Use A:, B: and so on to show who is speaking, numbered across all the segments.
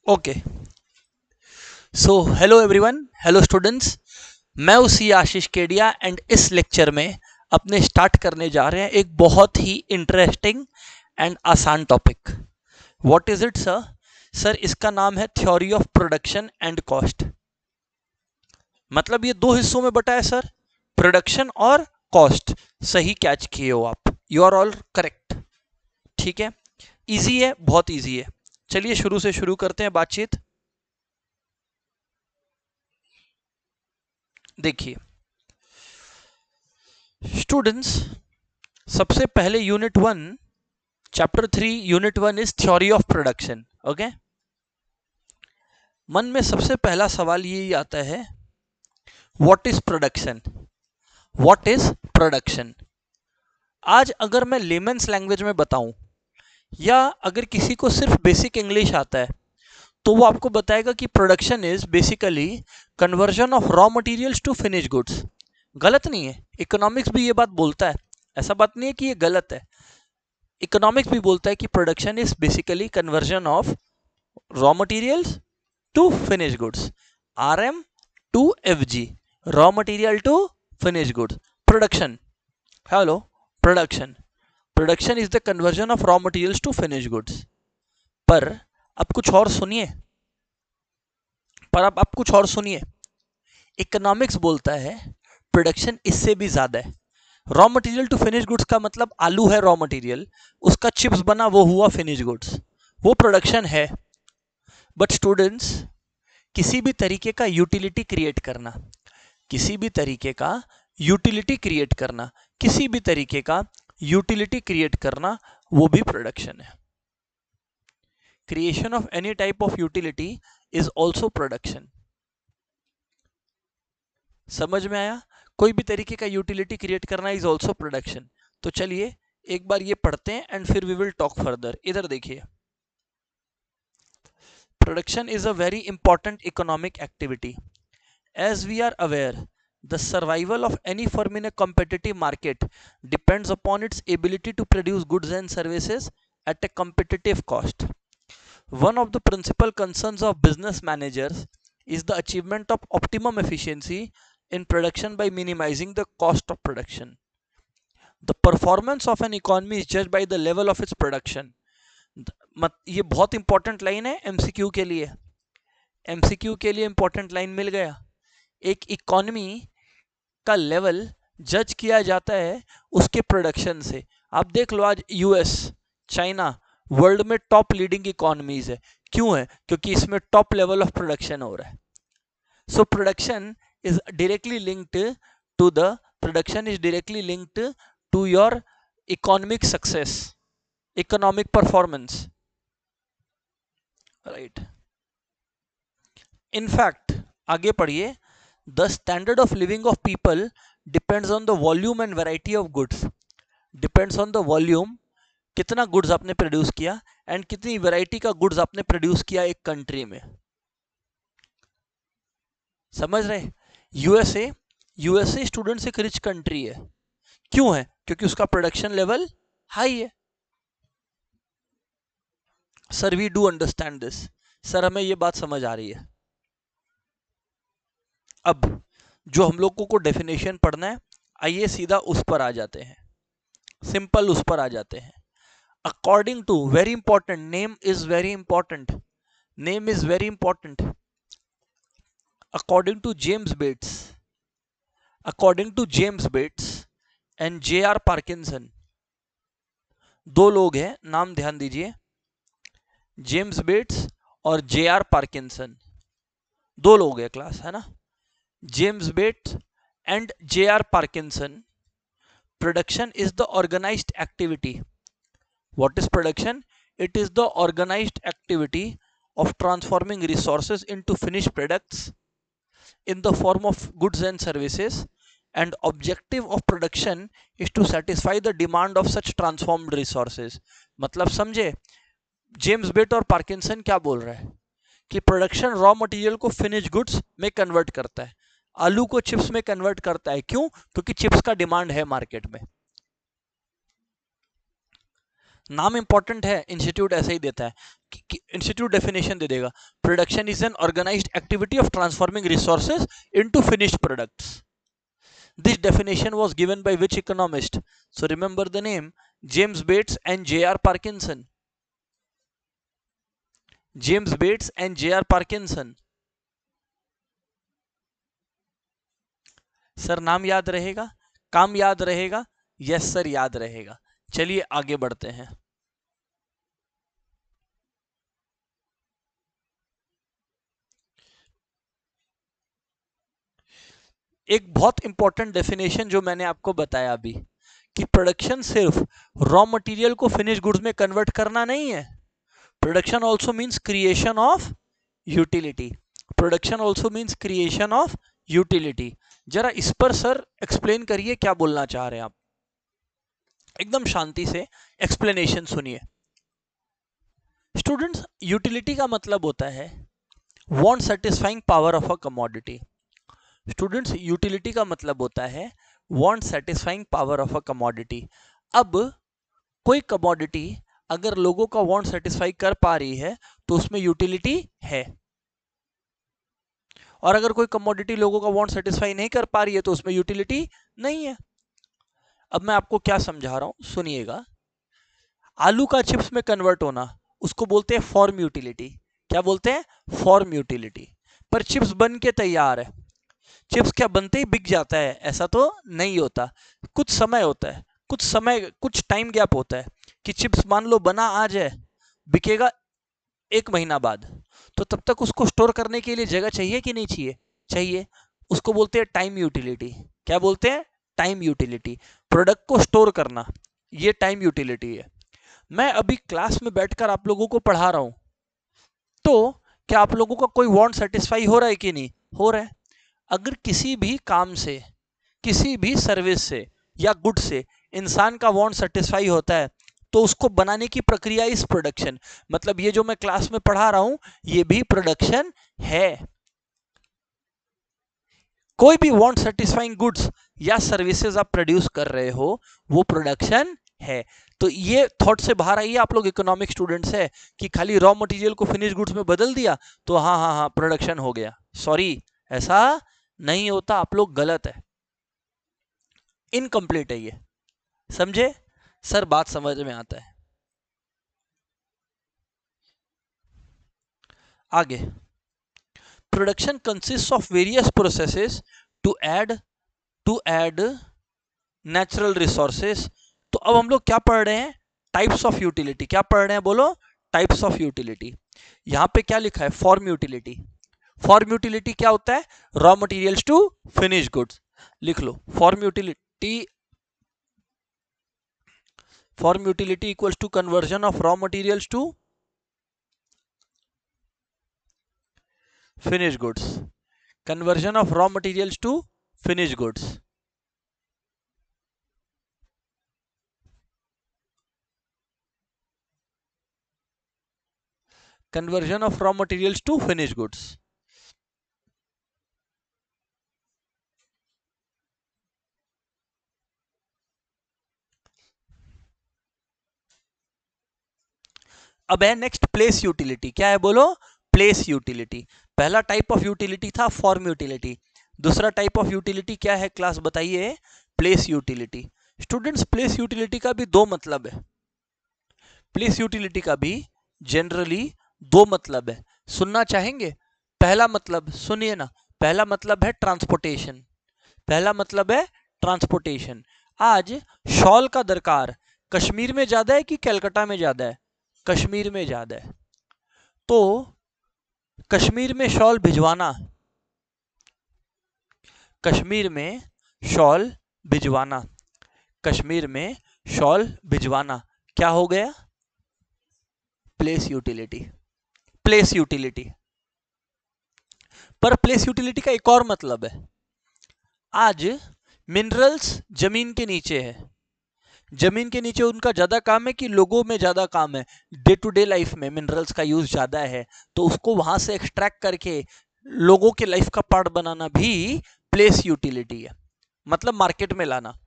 A: Okay, so hello everyone, hello students. मैं उसी आशीष Kedia and इस लेक्चर में अपने स्टार्ट करने जा रहे हैं एक बहुत ही इंटरेस्टिंग एंड आसान topic. What is it sir? Sir इसका नाम है theory of production and cost. मतलब ये दो हिस्सों में बटा है सर, प्रोडक्शन और कॉस्ट। सही कैच किए हो आप, यू आर ऑल करेक्ट। ठीक है, इजी है, बहुत इजी है। चलिए शुरू से शुरू करते हैं बातचीत। देखिए स्टूडेंट्स, सबसे पहले unit 1 chapter 3 unit 1 is theory of production. Okay, मन में सबसे पहला सवाल यही आता है, what is production? What is production? आज अगर मैं लेमन्स लैंग्वेज में बताऊं या अगर किसी को सिर्फ बेसिक इंग्लिश आता है तो वो आपको बताएगा कि production is basically conversion of raw materials to finish goods. गलत नहीं है, इकोनॉमिक्स भी ये बात बोलता है, ऐसा बात नहीं है कि ये गलत है। इकोनॉमिक्स भी बोलता है कि production is basically conversion of raw materials to finish goods. RM to FG, raw material to finish goods. Production, hello, production production is the conversion of raw materials to finish goods. पर अब कुछ और सुनिए, कुछ और सुनिए। Economics बोलता है प्रोडक्शन इससे भी ज्यादा है। Raw material to finish goods का मतलब आलू है रॉ मटेरियल, उसका चिप्स बना वो हुआ फिनिश गुड्स, वो प्रोडक्शन है। बट स्टूडेंट्स, किसी भी तरीके का यूटिलिटी क्रिएट करना, किसी भी तरीके का यूटिलिटी क्रिएट करना, किसी भी तरीके का यूटिलिटी क्रिएट करना, वो भी प्रोडक्शन है। Creation of any type of utility is also production. समझ में आया? कोई भी तरीके का यूटिलिटी क्रिएट करना इज ऑल्सो प्रोडक्शन। तो चलिए एक बार ये पढ़ते हैं एंड फिर वी विल टॉक फर्दर। इधर देखिए, production is a very important economic activity. As we are aware, the survival of any firm in a competitive market depends upon its ability to produce goods and services at a competitive cost. One of the principal concerns of business managers is the achievement of optimum efficiency in production by minimizing the cost of production. The performance of an economy is judged by the level of its production. ये बहुत important line है MCQ के लिए। MCQ के लिए important line मिल गया। एक economy का लेवल जज किया जाता है उसके प्रोडक्शन से। आप देख लो आज यूएस, चाइना वर्ल्ड में टॉप लीडिंग इकोनॉमीज है। क्यों है? क्योंकि इसमें टॉप लेवल ऑफ प्रोडक्शन हो रहा है। So production is directly linked to the production is directly linked to your economic success, economic performance, right. In fact आगे पढ़िए, the standard of living of people depends on the volume and variety of goods. Depends on the volume, कितना goods आपने produce किया and कितनी variety का goods आपने produce किया एक कंट्री में। समझ रहे? यूएसए स्टूडेंट्स एक रिच कंट्री है। क्यों है? क्योंकि उसका प्रोडक्शन लेवल हाई है। Sir we do understand this. Sir हमें ये बात समझ आ रही है। अब जो हम लोगों को डेफिनेशन पढ़ना है, आइए सीधा उस पर आ जाते हैं, सिंपल उस पर आ जाते हैं। According to, very important, name is very important, name is very important. According to James Bates, according to James Bates and JR Parkinson, दो लोग हैं, नाम ध्यान दीजिए, जेम्स बेट्स और JR पार्किंसन, दो लोग हैं क्लास, है ना। James Bates and JR Parkinson, production is the organized activity. What is production? It is the organized activity of transforming resources into finished products in the form of goods and services, and objective of production is to satisfy the demand of such transformed resources. मतलब समझे, James बेट और Parkinson क्या बोल रहा है कि production raw material को finish goods में कन्वर्ट करता है, आलू को चिप्स में कन्वर्ट करता है। क्यों? क्योंकि चिप्स का डिमांड है मार्केट में। नाम इंपॉर्टेंट है, इंस्टीट्यूट ऐसे ही देता है कि इंस्टीट्यूट डेफिनेशन दे देगा, production is an organised activity of transforming resources into finished products. This definition was given by which economist? So remember the name, James Bates and J.R. Parkinson. James Bates and J.R. Parkinson. Sir नाम याद रहेगा, काम याद रहेगा? Yes sir याद रहेगा. चलिए आगे बढ़ते हैं. एक बहुत इंपॉर्टेंट डेफिनेशन जो मैंने आपको बताया अभी, कि प्रोडक्शन सिर्फ रॉ मटेरियल को फिनिश गुड्स में कन्वर्ट करना नहीं है. Production also means creation of utility. Production also means creation of utility. जरा इस पर सर एक्सप्लेन करिए, क्या बोलना चाह रहे हैं आप? एकदम शांति से एक्सप्लेनेशन सुनिए. स्टूडेंट्स, यूटिलिटी का मतलब होता है want satisfying power of a commodity. Students, utility का मतलब होता है want satisfying power of a commodity. अब कोई कमोडिटी अगर लोगों का वांट सेटिस्फाई कर पा रही है तो उसमें यूटिलिटी है, और अगर कोई कमोडिटी लोगों का वांट सेटिस्फाई नहीं कर पा रही है तो उसमें यूटिलिटी नहीं है. अब मैं आपको क्या समझा रहा हूं, सुनिएगा. आलू का चिप्स में कन्वर्ट होना, उसको बोलते हैं फॉर्म यूटिलिटी. क्या बोलते हैं? Form utility. पर चिप्स बन के तैयार है. चिप्स क्या बनते ही बिक जाता है? ऐसा तो नहीं होता. कुछ समय होता है, कुछ टाइम गैप होता है कि चिप्स मान लो बना आज है, बिकेगा 1 महीना बाद. तो तब तक उसको स्टोर करने के लिए जगह चाहिए कि नहीं चाहिए? चाहिए. उसको बोलते हैं टाइम यूटिलिटी. क्या बोलते हैं? Time utility. प्रोडक्ट को स्टोर करना, ये टाइम यूटिलिटी है. मैं अभी क्लास में बैठकर आप लोगों को पढ़ा रहा हूं, तो क्या आप लोगों का कोई वांट सेटिस्फाई हो रहा है कि नहीं हो रहा है? अगर किसी भी काम से, किसी भी सर्विस से या गुड से इंसान का वांट सेटिस्फाई होता है तो उसको बनाने की प्रक्रिया इस प्रोडक्शन. मतलब ये जो मैं क्लास में पढ़ा रहा हूं ये भी प्रोडक्शन है. कोई भी वांट सेटिस्फाइंग गुड्स या सर्विसेज आप प्रोड्यूस कर रहे हो वो प्रोडक्शन है. तो ये थॉट से बाहर आइए, आप लोग इकोनॉमिक स्टूडेंट्स है, कि खाली रॉ मटेरियल को फिनिश गुड्स में बदल दिया तो हाँ हाँ हाँ प्रोडक्शन हो गया. सॉरी, ऐसा नहीं होता. आप लोग गलत है, इनकम्प्लीट है ये. समझे सर? बात समझ में आता है. आगे, production consist of various processes to add natural resources. तो अब हम लोग क्या पढ़ रहे हैं? Types of utility. क्या पढ़ रहे हैं बोलो? Types of utility. यहां पे क्या लिखा है? Form utility. फॉर्म यूटिलिटी क्या होता है? Raw materials to finish goods. लिख लो, form utility equals to conversion of raw materials to finish goods. Conversion of raw materials to finish goods. Conversion of raw materials to finished goods. अब है next place utility. क्या है बोलो? Place utility. पहला type of utility था form utility. दूसरा type of utility क्या है क्लास बताइए? Place utility. Students, place utility का भी दो मतलब है. प्लेस यूटिलिटी का भी जनरली दो मतलब है. सुनना चाहेंगे? पहला मतलब सुनिए ना. पहला मतलब है ट्रांसपोर्टेशन. पहला मतलब है ट्रांसपोर्टेशन. आज शॉल का दरकार कश्मीर में ज्यादा है कि कलकत्ता में ज्यादा है? कश्मीर में ज्यादा है. तो कश्मीर में शॉल भिजवाना, कश्मीर में शॉल भिजवाना, कश्मीर में शॉल भिजवाना क्या हो गया? Place utility. Place utility. पर प्लेस यूटिलिटी का एक और मतलब है. आज मिनरल्स जमीन के नीचे है, जमीन के नीचे उनका ज्यादा काम है कि लोगों में ज्यादा काम है, डे टू डे लाइफ में मिनरल्स का यूज ज्यादा है, तो उसको वहां से एक्सट्रैक्ट करके लोगों के लाइफ का पार्ट बनाना भी प्लेस यूटिलिटी है. मतलब मार्केट में लाना.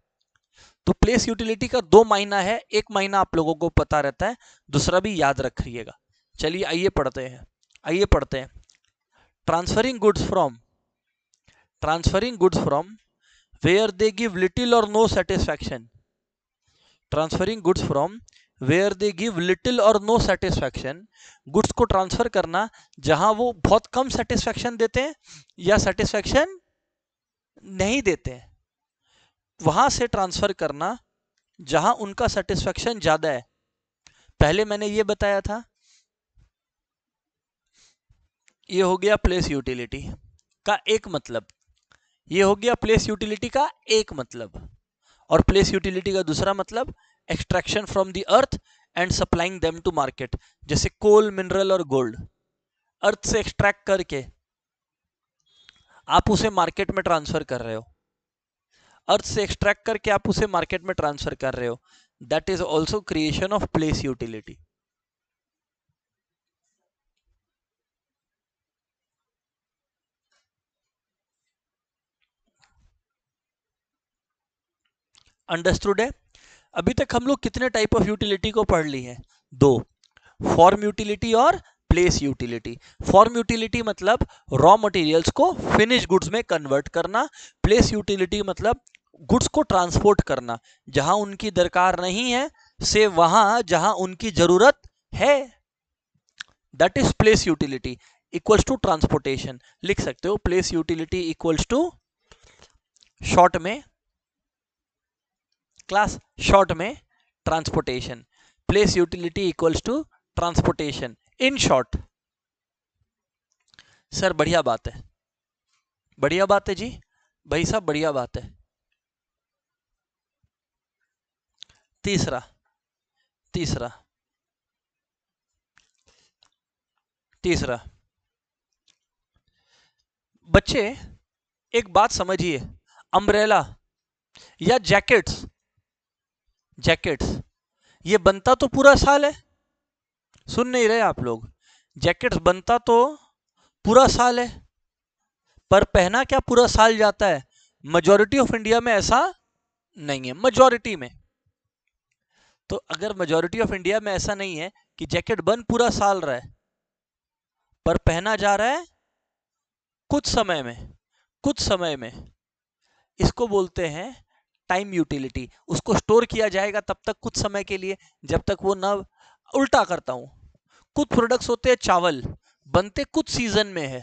A: तो प्लेस यूटिलिटी का दो मायना है, एक मायना आप लोगों को पता रहता है, दूसरा भी याद रखिएगा। चलिए आइए पढ़ते हैं, आइए पढ़ते हैं। Transferring goods from where they give little or no satisfaction. Transferring goods from where they give little or no satisfaction. Goods को ट्रांसफर करना जहां वो बहुत कम सेटिस्फैक्शन देते हैं या सेटिस्फैक्शन नहीं देते हैं, वहां से ट्रांसफर करना जहां उनका सेटिस्फैक्शन ज्यादा है। पहले मैंने ये बताया था, ये हो गया प्लेस यूटिलिटी का एक मतलब, ये हो गया प्लेस यूटिलिटी का एक मतलब। और प्लेस यूटिलिटी का दूसरा मतलब extraction from the earth and supplying them to market. जैसे कोल, मिनरल और गोल्ड अर्थ से एक्सट्रैक्ट करके आप उसे मार्केट में ट्रांसफर कर रहे हो, अर्थ से एक्सट्रैक्ट करके आप उसे मार्केट में ट्रांसफर कर रहे हो। That is also creation of place utility. Understood है? अभी तक हम लोग कितने टाइप ऑफ यूटिलिटी को पढ़ ली है? दो, फॉर्म यूटिलिटी और प्लेस यूटिलिटी। फॉर्म यूटिलिटी मतलब रॉ मटेरियल्स को फिनिश गुड्स में कन्वर्ट करना। प्लेस यूटिलिटी मतलब गुड्स को ट्रांसपोर्ट करना जहां उनकी दरकार नहीं है से वहां जहां उनकी जरूरत है। That is place utility equals to transportation. लिख सकते हो place utility equals to, short में क्लास, शॉर्ट में transportation. Place utility equals to transportation in short. Sir बढ़िया बात है, बढ़िया बात है जी, भाई साहब बढ़िया बात है। तीसरा, तीसरा, तीसरा, बच्चे एक बात समझिए, अम्ब्रेला या जैकेट्स, जैकेट्स ये बनता तो पूरा साल है, सुन नहीं रहे आप लोग? जैकेट्स बनता तो पूरा साल है, पर पहना क्या पूरा साल जाता है? मेजॉरिटी ऑफ इंडिया में ऐसा नहीं है। मेजॉरिटी में तो अगर मेजॉरिटी ऑफ इंडिया में ऐसा नहीं है कि जैकेट बन पूरा साल रहा है पर पहना जा रहा है कुछ समय में, कुछ समय में, इसको बोलते हैं टाइम यूटिलिटी। उसको स्टोर किया जाएगा तब तक कुछ समय के लिए जब तक वो ना, उल्टा करता हूं, कुछ प्रोडक्ट्स होते हैं चावल, बनते कुछ सीजन में है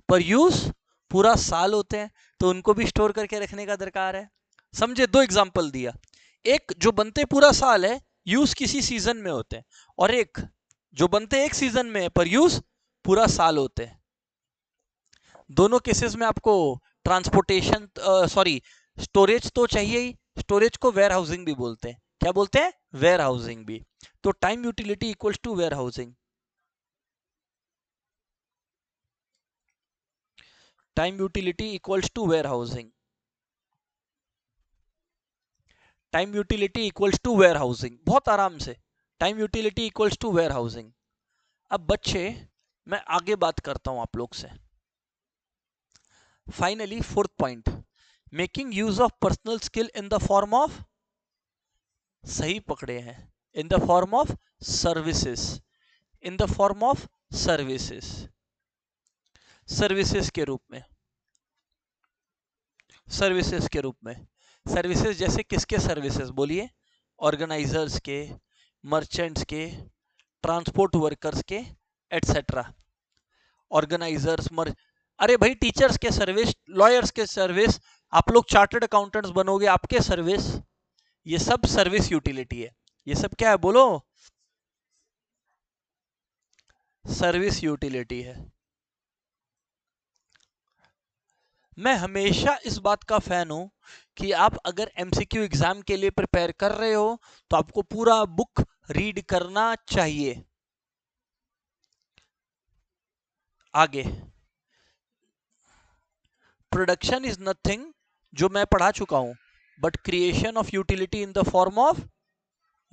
A: पर यूज पूरा साल होते हैं, तो उनको भी स्टोर करके रखने का दरकार है। समझे? दो एग्जांपल दिया, एक जो बनते पूरा साल है, यूज किसी सीजन में होते हैं, और एक जो बनते एक सीजन में है पर यूज पूरा साल होते हैं। दोनों केसेस में आपको ट्रांसपोर्टेशन, सॉरी, स्टोरेज तो चाहिए ही। स्टोरेज को वेयर हाउसिंग भी बोलते हैं। क्या बोलते हैं? वेयर हाउसिंग भी। तो time utility equals to warehousing. Time utility equals to warehousing. Time utility equals to warehousing, बहुत आराम से। Time utility equals to warehousing. अब बच्चे मैं आगे बात करता हूं आप लोग से। Finally fourth point, making use of personal skill in the form of, सही पकड़े हैं, in the form of services, in the form of services, services के रूप में, सर्विसेज के रूप में। सर्विसेज जैसे किसके सर्विसेज बोलिए? ऑर्गेनाइजर्स के, मर्चेंट्स के, ट्रांसपोर्ट वर्कर्स के, एटसेट्रा। ऑर्गेनाइजर्स, अरे भाई टीचर्स के सर्विस, लॉयर्स के सर्विस, आप लोग चार्टर्ड अकाउंटेंट्स बनोगे, आपके सर्विस, ये सब सर्विस यूटिलिटी है। ये सब क्या है बोलो? सर्विस यूटिलिटी है। मैं हमेशा इस बात का फैन हूं कि आप अगर एमसीक्यू एग्जाम के लिए प्रिपेयर कर रहे हो तो आपको पूरा बुक रीड करना चाहिए। आगे, प्रोडक्शन इज नथिंग, जो मैं पढ़ा चुका हूं, but creation of utility in the form of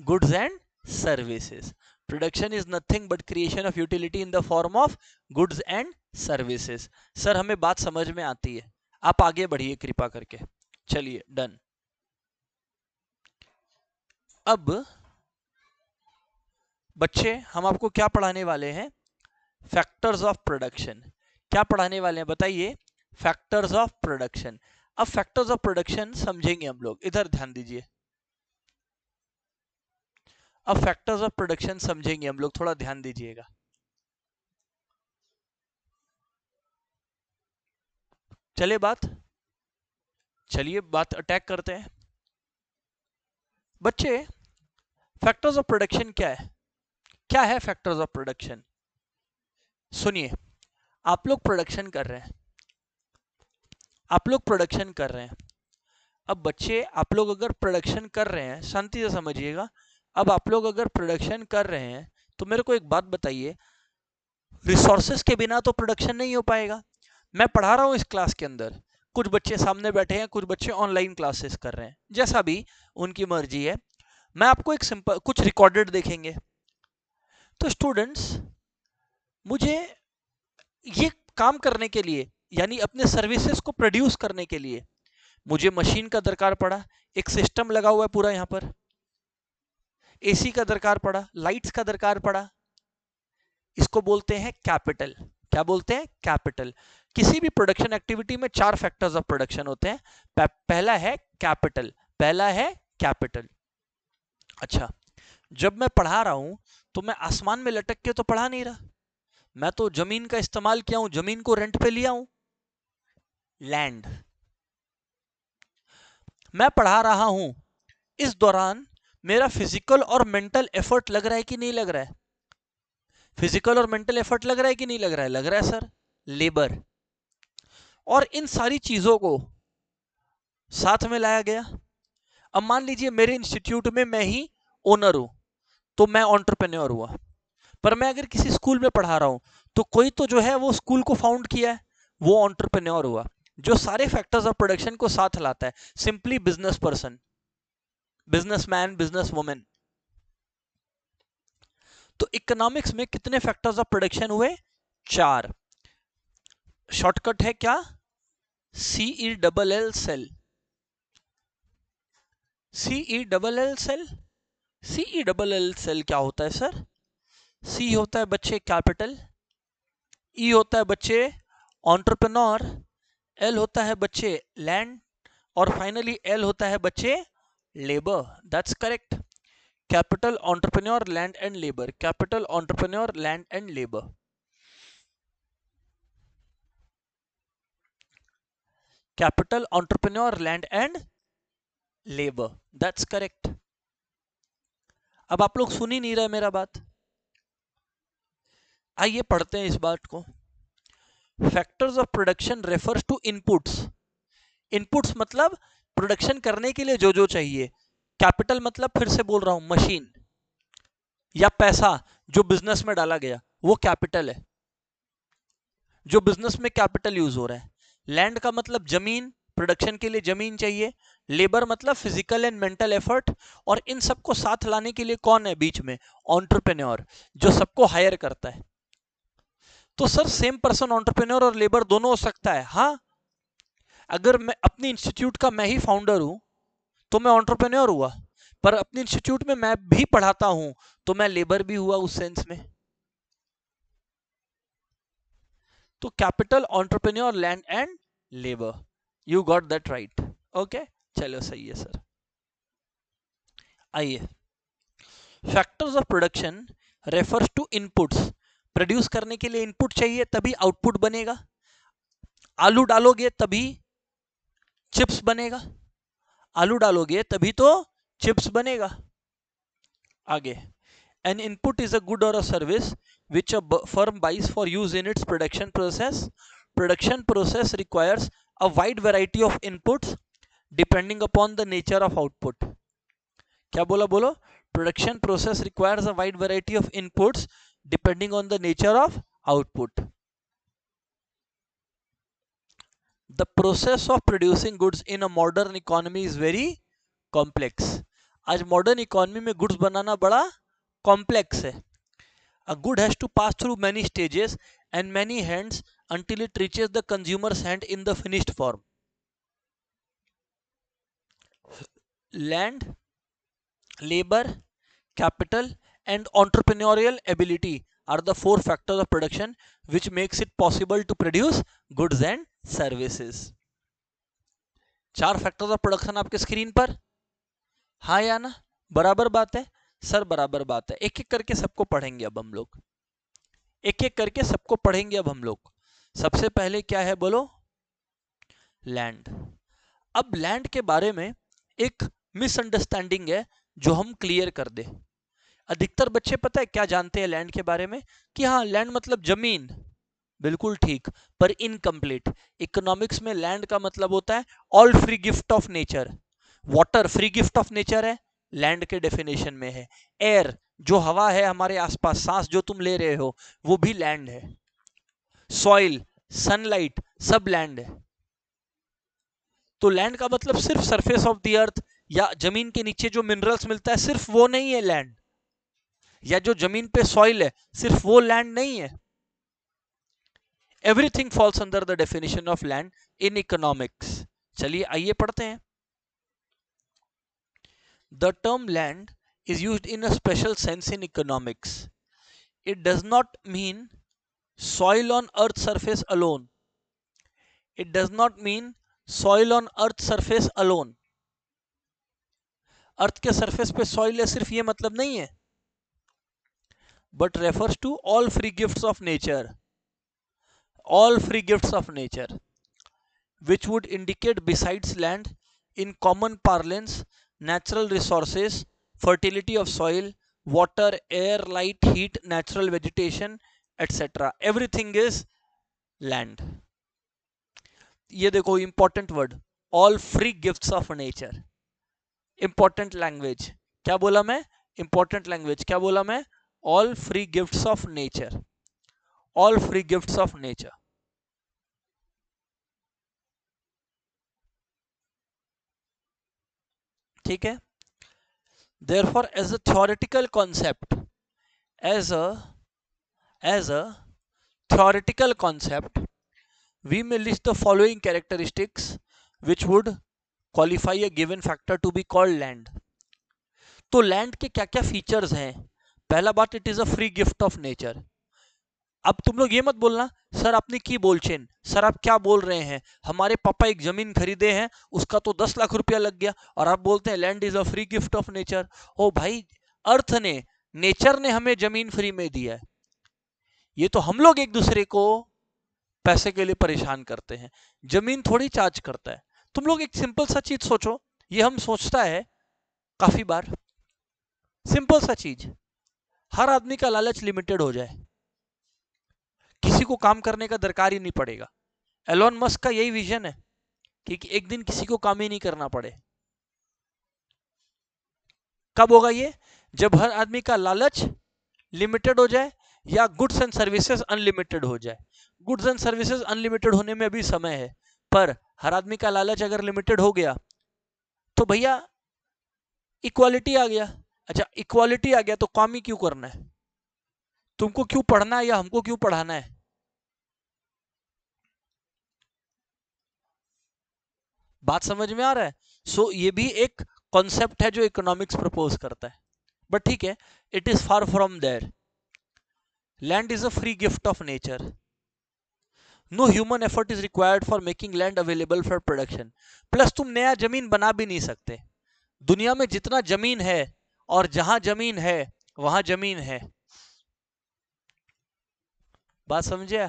A: goods and services. Production is nothing but creation of utility in the form of goods and services. Sir हमें बात समझ में आती है, आप आगे बढ़िए कृपा करके। चलिए डन। अब बच्चे हम आपको क्या पढ़ाने वाले हैं? Factors of production. क्या पढ़ाने वाले हैं बताइए? Factors of production. अब फैक्टर्स ऑफ प्रोडक्शन समझेंगे हम लोग, इधर ध्यान दीजिए। अब फैक्टर्स ऑफ प्रोडक्शन समझेंगे हम लोग, थोड़ा ध्यान दीजिएगा। चलिए बात अटैक करते हैं। बच्चे, फैक्टर्स ऑफ प्रोडक्शन क्या है? क्या है फैक्टर्स ऑफ प्रोडक्शन? सुनिए, आप लोग प्रोडक्शन कर रहे हैं, आप लोग प्रोडक्शन कर रहे हैं। अब बच्चे, आप लोग अगर प्रोडक्शन कर रहे हैं, शांति से समझिएगा। अब आप लोग अगर प्रोडक्शन कर रहे हैं तो मेरे को एक बात बताइए, रिसोर्सेस के बिना तो प्रोडक्शन नहीं हो पाएगा। मैं पढ़ा रहा हूँ इस क्लास के अंदर, कुछ बच्चे सामने बैठे हैं, कुछ बच्चे ऑनलाइन क्लासेस कर रहे हैं, जैसा भी उनकी मर्जी है। मैं आपको एक सिंपल कुछ रिकॉर्डेड देखेंगे। तो स्टूडेंट्स, मुझे ये काम करने के लिए, यानी अपने सर्विसेज को प्रोड्यूस करने के लिए मुझे मशीन का दरकार पड़ा। एक सिस्टम लगा हुआ है पूरा, यहाँ पर एसी का दरकार पड़ा, लाइट्स का दरकार पड़ा। इसको बोलते हैं कैपिटल। क्या बोलते हैं? कैपिटल। किसी भी प्रोडक्शन एक्टिविटी में चार फैक्टर्स ऑफ प्रोडक्शन होते हैं। पहला है कैपिटल, पहला है कैपिटल। अच्छा, जब मैं पढ़ा रहा हूं तो मैं आसमान में लटक के तो पढ़ा नहीं रहा, मैं तो जमीन का इस्तेमाल किया हूं, जमीन को रेंट पे लिया हूं, लैंड। मैं पढ़ा रहा हूं, इस दौरान मेरा फिजिकल और मेंटल एफर्ट लग रहा है कि नहीं लग रहा है? फिजिकल और मेंटल एफर्ट लग रहा है कि नहीं लग रहा है? लग रहा है सर, लेबर। और इन सारी चीजों को साथ में लाया गया। अब मान लीजिए मेरे इंस्टीट्यूट में मैं ही ओनर हूं, तो मैं एंटरप्रेन्योर हुआ। पर मैं अगर किसी स्कूल में पढ़ा रहा हूं तो कोई तो जो है वो स्कूल को फाउंड किया है, वो एंटरप्रेन्योर हुआ, जो सारे फैक्टर्स ऑफ प्रोडक्शन को साथ लाता है। Simply business person, businessman, business women. तो इकोनॉमिक्स में कितने फैक्टर्स ऑफ प्रोडक्शन हुए? चार। शॉर्टकट है क्या? CE double L cell. CE double L cell. CE double L cell क्या होता है सर? सी होता है बच्चे कैपिटल, ई होता है बच्चे एंटरप्रेन्योर, एल होता है बच्चे लैंड, और फाइनली एल होता है बच्चे labour. That's correct. Capital, entrepreneur, land and labour. Capital, entrepreneur, land and labour. Capital, entrepreneur, land and labour. That's correct. अब आप लोग सुन ही नहीं रहे मेरा बात, आइए पढ़ते हैं इस बात को। Factors of production refers to inputs. Inputs मतलब प्रोडक्शन करने के लिए जो जो चाहिए। कैपिटल मतलब, फिर से बोल रहा हूं, मशीन या पैसा जो बिजनेस में डाला गया, वो कैपिटल है, जो बिजनेस में कैपिटल यूज हो रहा है। लैंड का मतलब जमीन, प्रोडक्शन के लिए जमीन चाहिए। लेबर मतलब फिजिकल एंड मेंटल एफर्ट। और इन सबको साथ लाने के लिए कौन है बीच में? एंटरप्रेन्योर, जो सबको हायर करता है। तो सर सेम पर्सन एंटरप्रेन्योर और लेबर दोनों हो सकता है? हाँ, अगर मैं अपनी इंस्टीट्यूट का मैं ही फाउंडर हूं तो मैं एंटरप्रेन्योर हुआ, पर अपने इंस्टीट्यूट में मैं भी पढ़ाता हूं तो मैं लेबर भी हुआ उस सेंस में। तो capital, entrepreneur, land and labour. You got that right. Okay, चलो सही है सर। आइए, factors of production refers to inputs. Produce करने के लिए इनपुट चाहिए, तभी आउटपुट बनेगा। आलू डालोगे तभी चिप्स बनेगा, आलू डालोगे तभी तो चिप्स बनेगा। आगे, an input is a good or a service which a firm buys for use in its production process. Production process requires a wide variety of inputs depending upon the nature of output. क्या बोला? बोलो। Production process requires a wide variety of inputs depending on the nature of output. The process of producing goods in a modern economy is very complex. आज modern economy में goods बनाना बड़ा complex है। A good has to pass through many stages and many hands until it reaches the consumer's hand in the finished form. Land, labor, capital and entrepreneurial ability are the four factors of production which makes it possible to produce goods and services. चार factors of production आपके screen पर, हाँ या ना? बराबर बात है sir, बराबर बात है। एक एक करके सबको पढ़ेंगे अब हम लोग, एक एक करके सबको पढ़ेंगे अब हम लोग। सबसे पहले क्या है बोलो? लैंड। अब लैंड के बारे में एक मिसअंडरस्टैंडिंग है जो हम क्लियर कर दे। अधिकतर बच्चे पता है क्या जानते हैं लैंड के बारे में? कि हाँ लैंड मतलब जमीन, बिल्कुल ठीक, पर इनकम्प्लीट। इकोनॉमिक्स में लैंड का मतलब होता है all free gift of nature. Water free gift of nature है, लैंड के डेफिनेशन में है। एयर, जो हवा है हमारे आसपास, सांस जो तुम ले रहे हो, वो भी लैंड है। सॉइल, सनलाइट, सब लैंड है। तो लैंड का मतलब सिर्फ सरफेस ऑफ द अर्थ या जमीन के नीचे जो मिनरल्स मिलता है सिर्फ वो नहीं है लैंड, या जो जमीन पे सॉइल है सिर्फ वो लैंड नहीं है। Everything falls under the definition of land in economics. चलिए आइए पढ़ते हैं। The term land is used in a special sense in economics. It does not mean soil on earth's surface alone. It does not mean soil on earth's surface alone. अर्थ के surface पे soil है सिर्फ ये मतलब नहीं है, but refers to all free gifts of nature. All free gifts of nature, which would indicate besides land, in common parlance, natural resources, fertility of soil, water, air, light, heat, natural vegetation, etc. Everything is land. ये देखो important word, all free gifts of nature. Important language, क्या बोला मैं? Important language, क्या बोला मैं? All free gifts of nature, all free gifts of nature. ठीक है। Therefore, as a theoretical concept, as a theoretical concept, we may list the following characteristics which would qualify a given factor to be called land. तो land के क्या क्या features हैं? पहला बात, it is a free gift of nature. अब तुम लोग ये मत बोलना सर आपने की बोलचेन, सर आप क्या बोल रहे हैं, हमारे पापा एक जमीन खरीदे हैं उसका तो 10 लाख रुपया लग गया और आप बोलते हैं land is a free gift of nature. ओ भाई, अर्थ ने, नेचर ने हमें जमीन फ्री में दिया है, ये तो हम लोग एक दूसरे को पैसे के लिए परेशान करते हैं, जमीन थोड़ी चार्ज करता है। तुम लोग एक सिंपल सा चीज सोचो, ये हम सोचता है काफी बार, सिंपल सा चीज, हर आदमी का लालच लिमिटेड हो जाए, किसी को काम करने का दरकार ही नहीं पड़ेगा। एलोन मस्क का यही विजन है कि एक दिन किसी को काम ही नहीं करना पड़े। कब होगा ये? जब हर आदमी का लालच लिमिटेड हो जाए या गुड्स एंड सर्विसेज अनलिमिटेड हो जाए। गुड्स एंड सर्विसेज अनलिमिटेड होने में अभी समय है, पर हर आदमी का लालच अगर लिमिटेड हो गया तो भैया इक्वालिटी आ गया। अच्छा, इक्वालिटी आ गया तो काम ही क्यों करना है? तुमको क्यों पढ़ना है या हमको क्यों पढ़ाना है? बात समझ में आ रहा है? सो ये भी एक कॉन्सेप्ट है जो इकोनॉमिक्स प्रपोज करता है, बट ठीक है, it is far from there. Land is a free gift of nature. No human effort is required for making land available for production. Plus तुम नया जमीन बना भी नहीं सकते। दुनिया में जितना जमीन है और जहां जमीन है वहां जमीन है। बात समझे?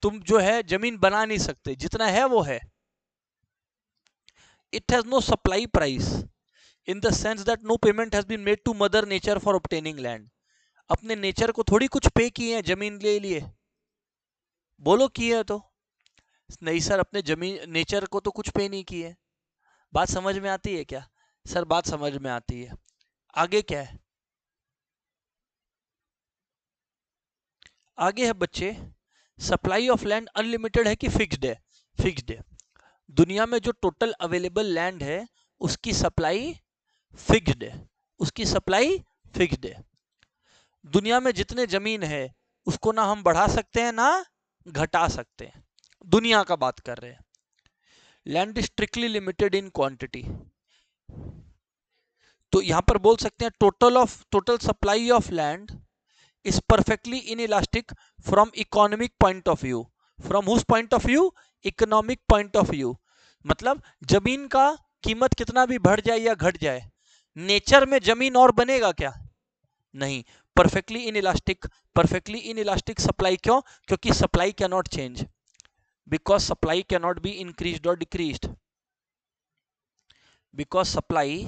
A: तुम जो है जमीन बना नहीं सकते, जितना है वो है। It has no supply price in the sense that no payment has been made to mother nature for obtaining land. अपने नेचर को थोड़ी कुछ पे किए हैं जमीन ले लिए, बोलो किए है तो? नहीं सर, अपने जमीन नेचर को तो कुछ पे नहीं किए। बात समझ में आती है क्या? सर बात समझ में आती है। आगे क्या है? आगे है बच्चे, सप्लाई ऑफ लैंड अनलिमिटेड है कि फिक्स्ड है? फिक्स्ड है। दुनिया में जो टोटल अवेलेबल लैंड है उसकी सप्लाई फिक्स्ड है, उसकी सप्लाई फिक्स्ड है। दुनिया में जितने जमीन है उसको ना हम बढ़ा सकते हैं ना घटा सकते हैं, दुनिया का बात कर रहे हैं। Land is strictly limited in quantity. तो यहां पर बोल सकते हैं total supply of land is perfectly inelastic from economic point of view. From whose point of view? Economic point of view. मतलब जमीन का कीमत कितना भी बढ़ जाए या घट जाए, नेचर में जमीन और बनेगा क्या? नहीं। Perfectly inelastic. Perfectly inelastic supply क्यों? क्योंकि supply can not change, because supply can not be increased or decreased. Because supply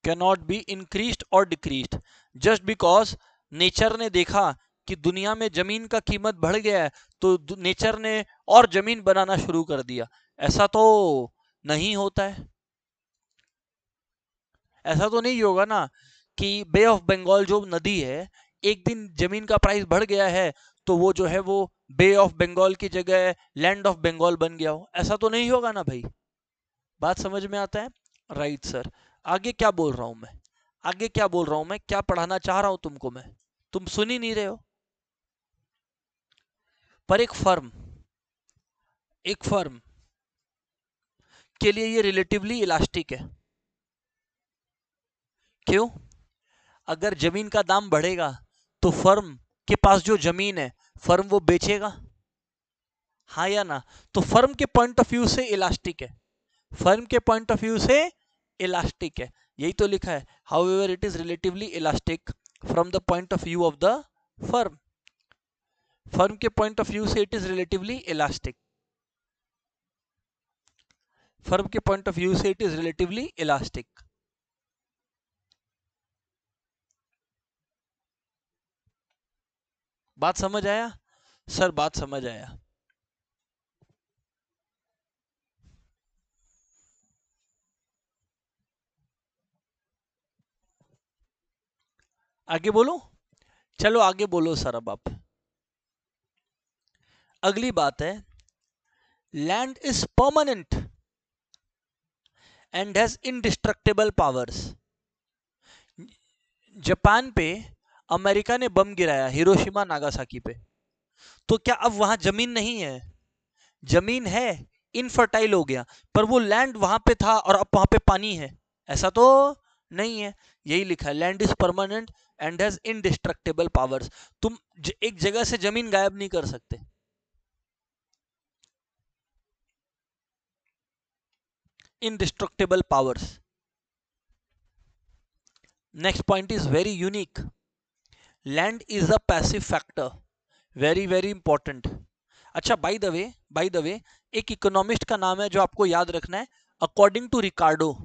A: cannot be increased or decreased। just because nature ने देखा कि दुनिया में जमीन का कीमत बढ़ गया है तो नेचर ने और जमीन बनाना शुरू कर दिया, ऐसा तो नहीं होता है। ऐसा तो नहीं होगा ना कि बे ऑफ बंगाल जो नदी है, एक दिन जमीन का प्राइस बढ़ गया है तो वो जो है वो बे ऑफ बंगाल की जगह लैंड ऑफ बंगाल बन गया हो, ऐसा तो नहीं होगा ना भाई। बात समझ में आता है? Right sir. आगे क्या बोल रहा हूं मैं? आगे क्या बोल रहा हूं मैं? क्या पढ़ाना चाह रहा हूं तुमको मैं? तुम सुन ही नहीं रहे हो। पर एक फर्म के लिए ये रिलेटिवली इलास्टिक है। क्यों? अगर जमीन का दाम बढ़ेगा तो फर्म के पास जो जमीन है फर्म वो बेचेगा, हाँ या ना? तो फर्म के पॉइंट ऑफ व्यू से इलास्टिक है। फर्म के पॉइंट ऑफ व्यू से इलास्टिक है, यही तो लिखा है। However it is relatively elastic from the point of view of the firm. Firm के पॉइंट ऑफ व्यू से it is relatively elastic. Firm के पॉइंट ऑफ व्यू से इट इज रिलेटिवली इलास्टिक। बात समझ आया सर? बात समझ आया? आगे बोलो। चलो आगे बोलो सर। अब आप अगली बात है, land is permanent and has indestructible powers. Japan पे अमेरिका ने बम गिराया हिरोशिमा नागासाकी पे, तो क्या अब वहां जमीन नहीं है? जमीन है, इनफर्टाइल हो गया, पर वो लैंड वहां पे था और अब वहां पे पानी है, ऐसा तो नहीं है। यही लिखा है, land is permanent and has indestructible powers. तुम एक जगह से जमीन गायब नहीं कर सकते। Indestructible powers. Next point is very unique. Land is a passive factor. Very very important. अच्छा, बाय द वे एक इकोनॉमिस्ट का नाम है जो आपको याद रखना है, according to Ricardo,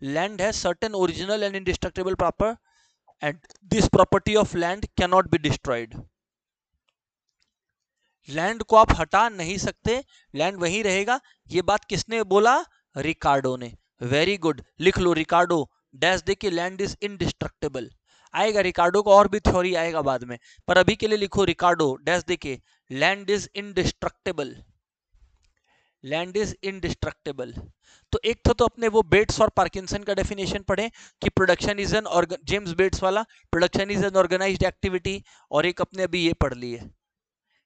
A: land has certain original and indestructible proper and this property of land can not be destroyed. Land को आप हटा नहीं सकते, लैंड वहीं रहेगा। ये बात किसने बोला? रिकार्डो ने। वेरी गुड, लिख लो रिकार्डो डैश दे के लैंड इज इनडिस्ट्रक्टेबल। आएगा रिकार्डो का और भी थ्योरी आएगा बाद में, पर अभी के लिए लिखो रिकार्डो डैश दे के land is indestructible. Land is indestructible. तो एक तो अपने वो बेट्स और पार्किंसन का डेफिनेशन पढ़े कि production is an James Bates वाला, production is an organised activity, और एक अपने अभी ये पढ़ लिए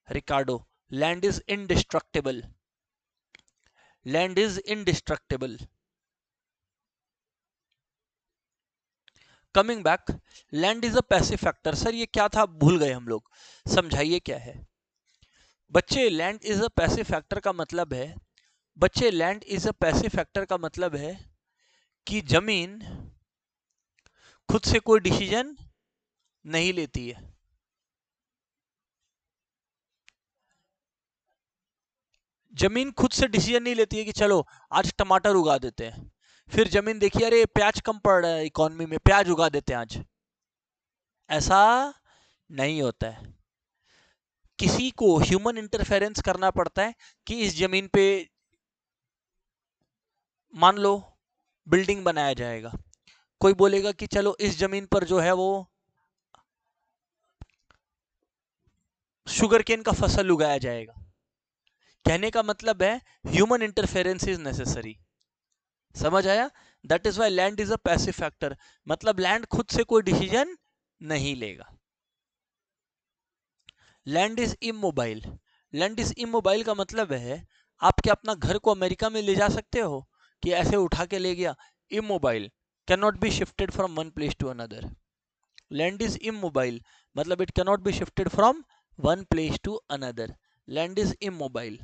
A: Ricardo, land is indestructible. Land is indestructible. Coming back, land is a passive factor. Sir ये क्या था, भूल गए हम लोग, समझाइए क्या है बच्चे। Land is a passive factor का मतलब है, बच्चे land is a passive factor का मतलब है कि जमीन खुद से कोई डिसीजन नहीं लेती है। जमीन खुद से डिसीजन नहीं लेती है कि चलो आज टमाटर उगा देते हैं, फिर जमीन देखिए अरे प्याज कम पड़ रहा है इकोनॉमी में, प्याज उगा देते हैं आज। ऐसा नहीं होता है। किसी को ह्यूमन इंटरफेरेंस करना पड़ता है कि इस जमीन पे मान लो बिल्डिंग बनाया जाएगा। कोई बोलेगा कि चलो इस जमीन पर जो है वो शुगर केन का फसल उगाया जाएगा। कहने का मतलब है ह्यूमन इंटरफेरेंस इज नेसेसरी। समझ आया? That is why land is a passive factor. मतलब लैंड खुद से कोई डिसीजन नहीं लेगा। Land is immobile. Land is immobile का मतलब है आप क्या अपना घर को अमेरिका में ले जा सकते हो कि ऐसे उठा के ले गया, immobile, can not be shifted from one place to another. Land is immobile, मतलब it can not be shifted from one place to another. Land is immobile.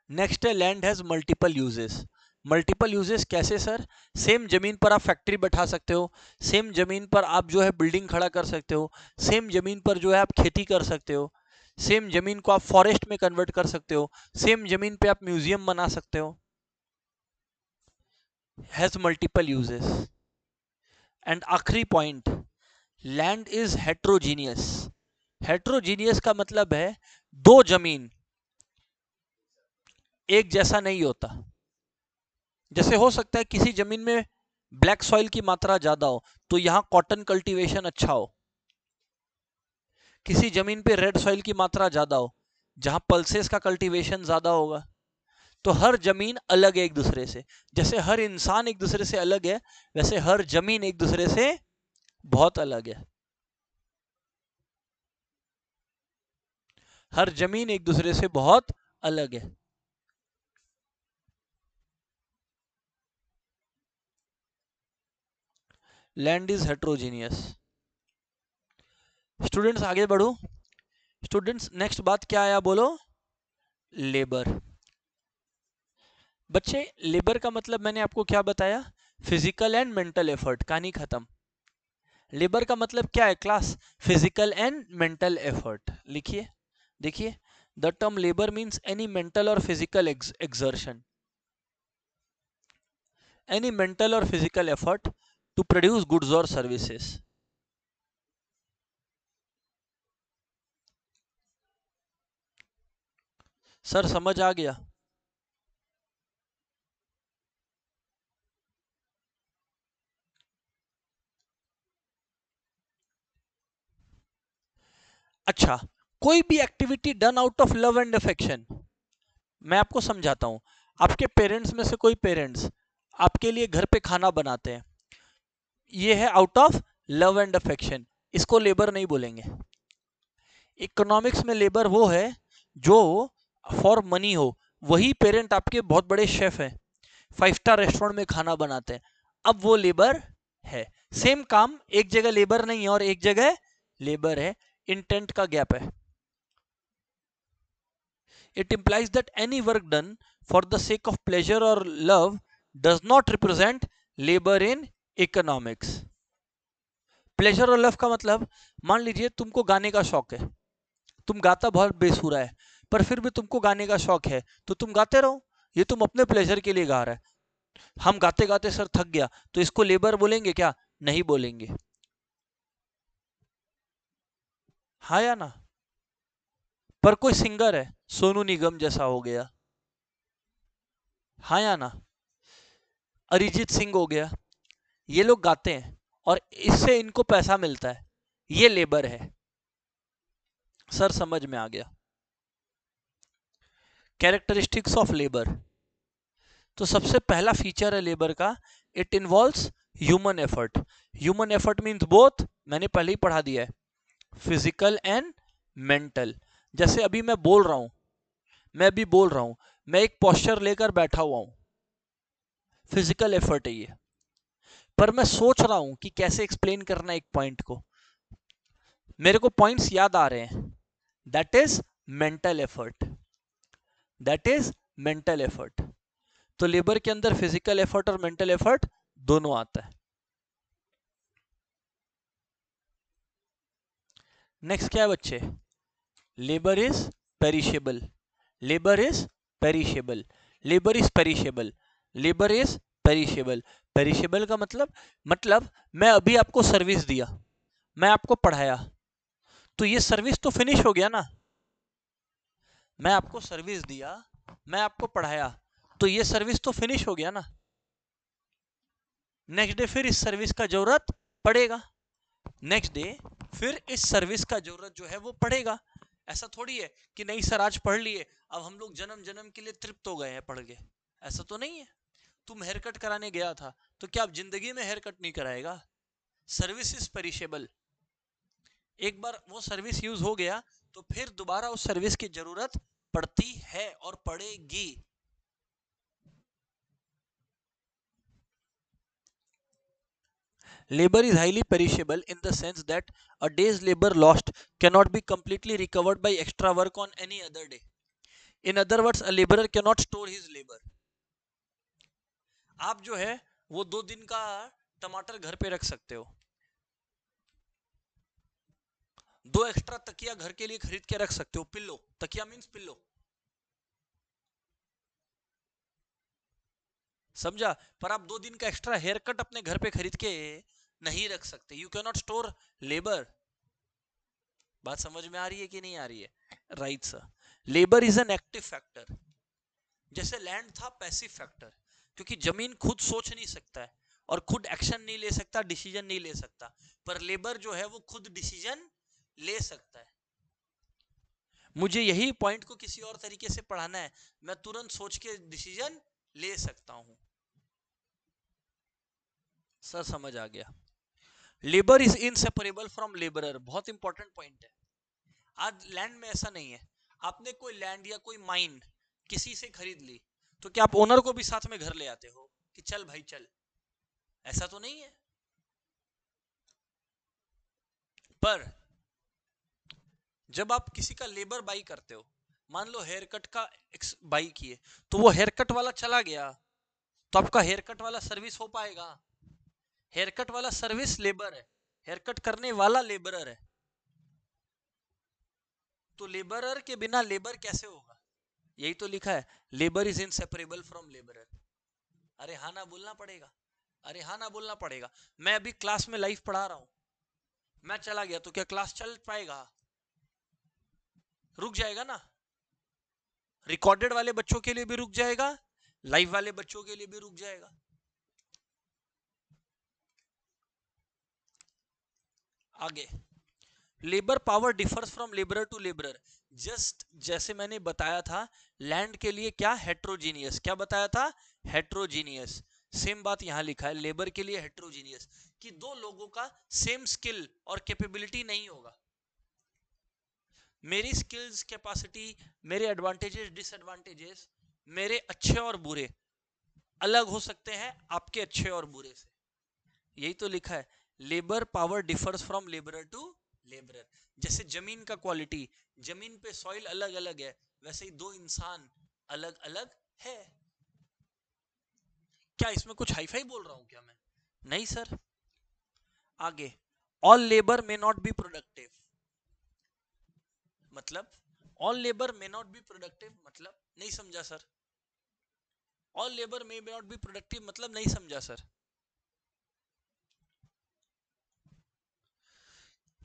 A: Next है land has multiple uses. Multiple uses कैसे sir? Same जमीन पर आप factory बैठा सकते हो, same जमीन पर आप जो है बिल्डिंग खड़ा कर सकते हो, सेम जमीन पर जो है आप खेती कर सकते हो, सेम जमीन को आप फॉरेस्ट में कन्वर्ट कर सकते हो, सेम जमीन पे आप म्यूजियम बना सकते हो। Has multiple uses. एंड आखिरी point, land is heterogeneous. Heterogeneous का मतलब है दो जमीन एक जैसा नहीं होता। जैसे हो सकता है किसी जमीन में ब्लैक सॉइल की मात्रा ज्यादा हो तो यहां कॉटन कल्टीवेशन अच्छा हो, किसी जमीन पे रेड सॉइल की मात्रा ज्यादा हो जहां पल्सेस का कल्टीवेशन ज्यादा होगा। तो हर जमीन अलग है एक दूसरे से। जैसे हर इंसान एक दूसरे से अलग है, वैसे हर जमीन एक दूसरे से बहुत अलग है। हर जमीन एक दूसरे से बहुत अलग है। Land is heterogeneous. स्टूडेंट्स आगे बढ़ो। स्टूडेंट्स नेक्स्ट बात क्या आया बोलो? लेबर। बच्चे लेबर का मतलब मैंने आपको क्या बताया? Physical and mental effort. कहानी खत्म। लेबर का मतलब क्या है class? Physical and mental effort. लिखिए, देखिए, the term labour means any mental और physical exertion, any mental or physical effort to produce goods or services. Sir समझ आ गया? अच्छा, कोई भी activity done out of love and affection. मैं आपको समझाता हूं। आपके पेरेंट्स में से कोई पेरेंट्स आपके लिए घर पे खाना बनाते हैं, ये है out of love and affection, इसको लेबर नहीं बोलेंगे। इकोनॉमिक्स में लेबर वो है जो फॉर मनी हो। वही पेरेंट आपके बहुत बड़े शेफ हैं, 5 स्टार रेस्टोरेंट में खाना बनाते हैं, अब वो लेबर है। सेम काम एक जगह लेबर नहीं है और एक जगह लेबर है, इंटेंट का गैप है। It implies that any work done for the sake of pleasure or love does not represent labor in economics. Pleasure और लव का मतलब, मान लीजिए तुमको गाने का शौक है, तुम गाता बहुत बेसुरा है, पर फिर भी तुमको गाने का शौक है तो तुम गाते रहो, ये तुम अपने प्लेजर के लिए गा रहा है। हम गाते गाते सर थक गया तो इसको लेबर बोलेंगे क्या? नहीं बोलेंगे। हाँ या ना? पर कोई सिंगर है, सोनू निगम जैसा हो गया, हाँ या ना, अरिजीत सिंह हो गया, ये लोग गाते हैं और इससे इनको पैसा मिलता है, ये लेबर है। सर समझ में आ गया? Characteristics of labour. तो सबसे पहला फीचर है लेबर का, it involves human effort. Human effort means both, मैंने पहले ही पढ़ा दिया है, फिजिकल एंड मेंटल। जैसे अभी मैं बोल रहा हूं, मैं अभी बोल रहा हूं, मैं एक पोस्चर लेकर बैठा हुआ हूं, फिजिकल एफर्ट है ये। पर मैं सोच रहा हूं कि कैसे एक्सप्लेन करना है एक पॉइंट को, मेरे को पॉइंट्स याद आ रहे हैं, that is mental effort, that is mental effort. तो लेबर के अंदर फिजिकल एफर्ट और मेंटल एफर्ट दोनों आता है। नेक्स्ट क्या है बच्चे? Labour is perishable. Labour is perishable. Labour is perishable. Labour is perishable. Perishable का मतलब मैं अभी आपको सर्विस दिया, मैं आपको पढ़ाया, तो ये सर्विस तो फिनिश हो गया ना। मैं आपको सर्विस दिया, मैं आपको पढ़ाया, तो ये सर्विस तो फिनिश हो गया ना। नेक्स्ट डे फिर इस सर्विस का जरूरत पड़ेगा, नेक्स्ट डे फिर इस सर्विस का जरूरत जो है वो पड़ेगा। ऐसा थोड़ी है कि नहीं सर आज पढ़ लिए, अब हम लोग जन्म जन्म के लिए तृप्त हो गए हैं पढ़ के, ऐसा तो नहीं है। तुम हेयर कट कराने गया था तो क्या अब जिंदगी में हेयर कट नहीं कराएगा? सर्विस इज पेरिशेबल, एक बार वो सर्विस यूज हो गया तो फिर दोबारा उस सर्विस की जरूरत पड़ती है और पड़ेगी। Labor is highly perishable in the sense that a day's labor lost cannot be completely recovered by extra work on any other day. In other words, a laborer cannot store his labor. आप जो है वो 2 दिन का टमाटर घर पे रख सकते हो, 2 एक्स्ट्रा तकिया घर के लिए खरीद के रख सकते हो, पिल्लो, तकिया मीन्स पिल्लो, समझा? पर आप 2 दिन का एक्स्ट्रा हेयर कट अपने घर पे खरीद के नहीं रख सकते। You can not store labour. बात समझ में आ रही है कि नहीं आ रही है? Right sir. Labour is an active factor. जैसे लैंड था पैसिव फैक्टर, क्योंकि जमीन खुद सोच नहीं सकता है और खुद एक्शन नहीं ले सकता, डिसीजन नहीं ले सकता। पर लेबर जो है वो खुद डिसीजन ले सकता है। मुझे यही पॉइंट को किसी और तरीके से पढ़ाना है, मैं तुरंत सोच के डिसीजन ले सकता हूं। सर समझ आ गया। Labour is inseparable from labourer, बहुत इंपॉर्टेंट पॉइंट है। आज लैंड में ऐसा नहीं है, आपने कोई लैंड या कोई माइन किसी से खरीद ली तो क्या आप ओनर को भी साथ में घर ले आते हो कि चल भाई चल? ऐसा तो नहीं है। पर जब आप किसी का लेबर बाई करते हो, मान लो हेयर कट का बाई किए, तो वो हेयर कट वाला चला गया तो आपका हेयर कट वाला सर्विस हो पाएगा? हेयर कट वाला सर्विस लेबर है, हेयर कट करने वाला लेबरर है। तो लेबरर के बिना लेबर कैसे होगा? यही तो लिखा है, labour is inseparable from labourer. अरे हाँ ना बोलना पड़ेगा, अरे हाँ ना बोलना पड़ेगा। मैं अभी क्लास में लाइव पढ़ा रहा हूं, मैं चला गया तो क्या क्लास चल पाएगा? रुक जाएगा ना। रिकॉर्डेड वाले बच्चों के लिए भी रुक जाएगा, लाइव वाले बच्चों के लिए भी रुक जाएगा। आगे, labour power differs from labourer to labourer. Just जैसे मैंने बताया था, लैंड के लिए क्या हेट्रोजीनियस, क्या बताया था? हेट्रोजीनियस। सेम बात यहां लिखा है, लेबर के लिए हेट्रोजीनियस, कि दो लोगों का सेम स्किल और कैपेबिलिटी नहीं होगा। मेरी स्किल्स, कैपेसिटी, मेरे एडवांटेजेस, डिसएडवांटेजेस, मेरे अच्छे और बुरे अलग हो सकते हैं आपके अच्छे और बुरे से। यही तो लिखा है, labour power differs from labourer to labourer. जैसे जमीन का क्वालिटी, जमीन पे सॉइल अलग अलग है, वैसे ही दो इंसान अलग अलग है। क्या इसमें कुछ हाईफाई बोल रहा हूं क्या मैं? नहीं सर। आगे, all labour may not be productive, मतलब all labour may not be productive मतलब नहीं समझा sir. All labour may not be productive मतलब नहीं समझा सर।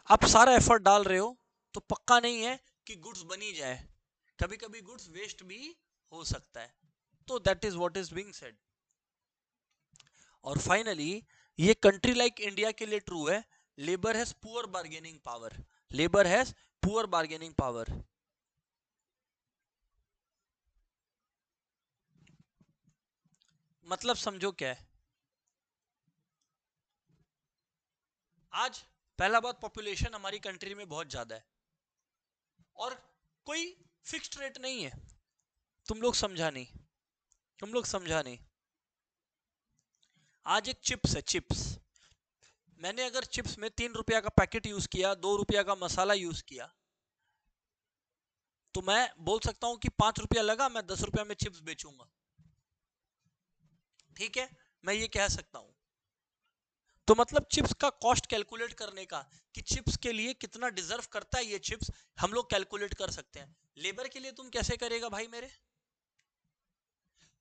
A: आप सारा एफर्ट डाल रहे हो तो पक्का नहीं है कि गुड्स बनी जाए, कभी कभी गुड्स वेस्ट भी हो सकता है। तो that is what is being said. और फाइनली, ये कंट्री लाइक इंडिया के लिए ट्रू है, labour has poor bargaining power, labour has poor bargaining power. मतलब समझो क्या है। आज पहला बात, पॉपुलेशन हमारी कंट्री में बहुत ज्यादा है और कोई फिक्स्ड रेट नहीं है। तुम लोग समझा नहीं, तुम लोग समझा नहीं। आज एक चिप्स है, चिप्स, मैंने अगर चिप्स में 3 रुपया का पैकेट यूज किया, 2 रुपया का मसाला यूज किया, तो मैं बोल सकता हूं कि 5 रुपया लगा, मैं 10 रुपया में चिप्स बेचूंगा। ठीक है, मैं ये कह सकता हूं। तो मतलब चिप्स का कॉस्ट कैलकुलेट करने का, कि चिप्स के लिए कितना डिजर्व करता है ये चिप्स, हम लोग कैलकुलेट कर सकते हैं। लेबर के लिए तुम कैसे करेगा भाई मेरे?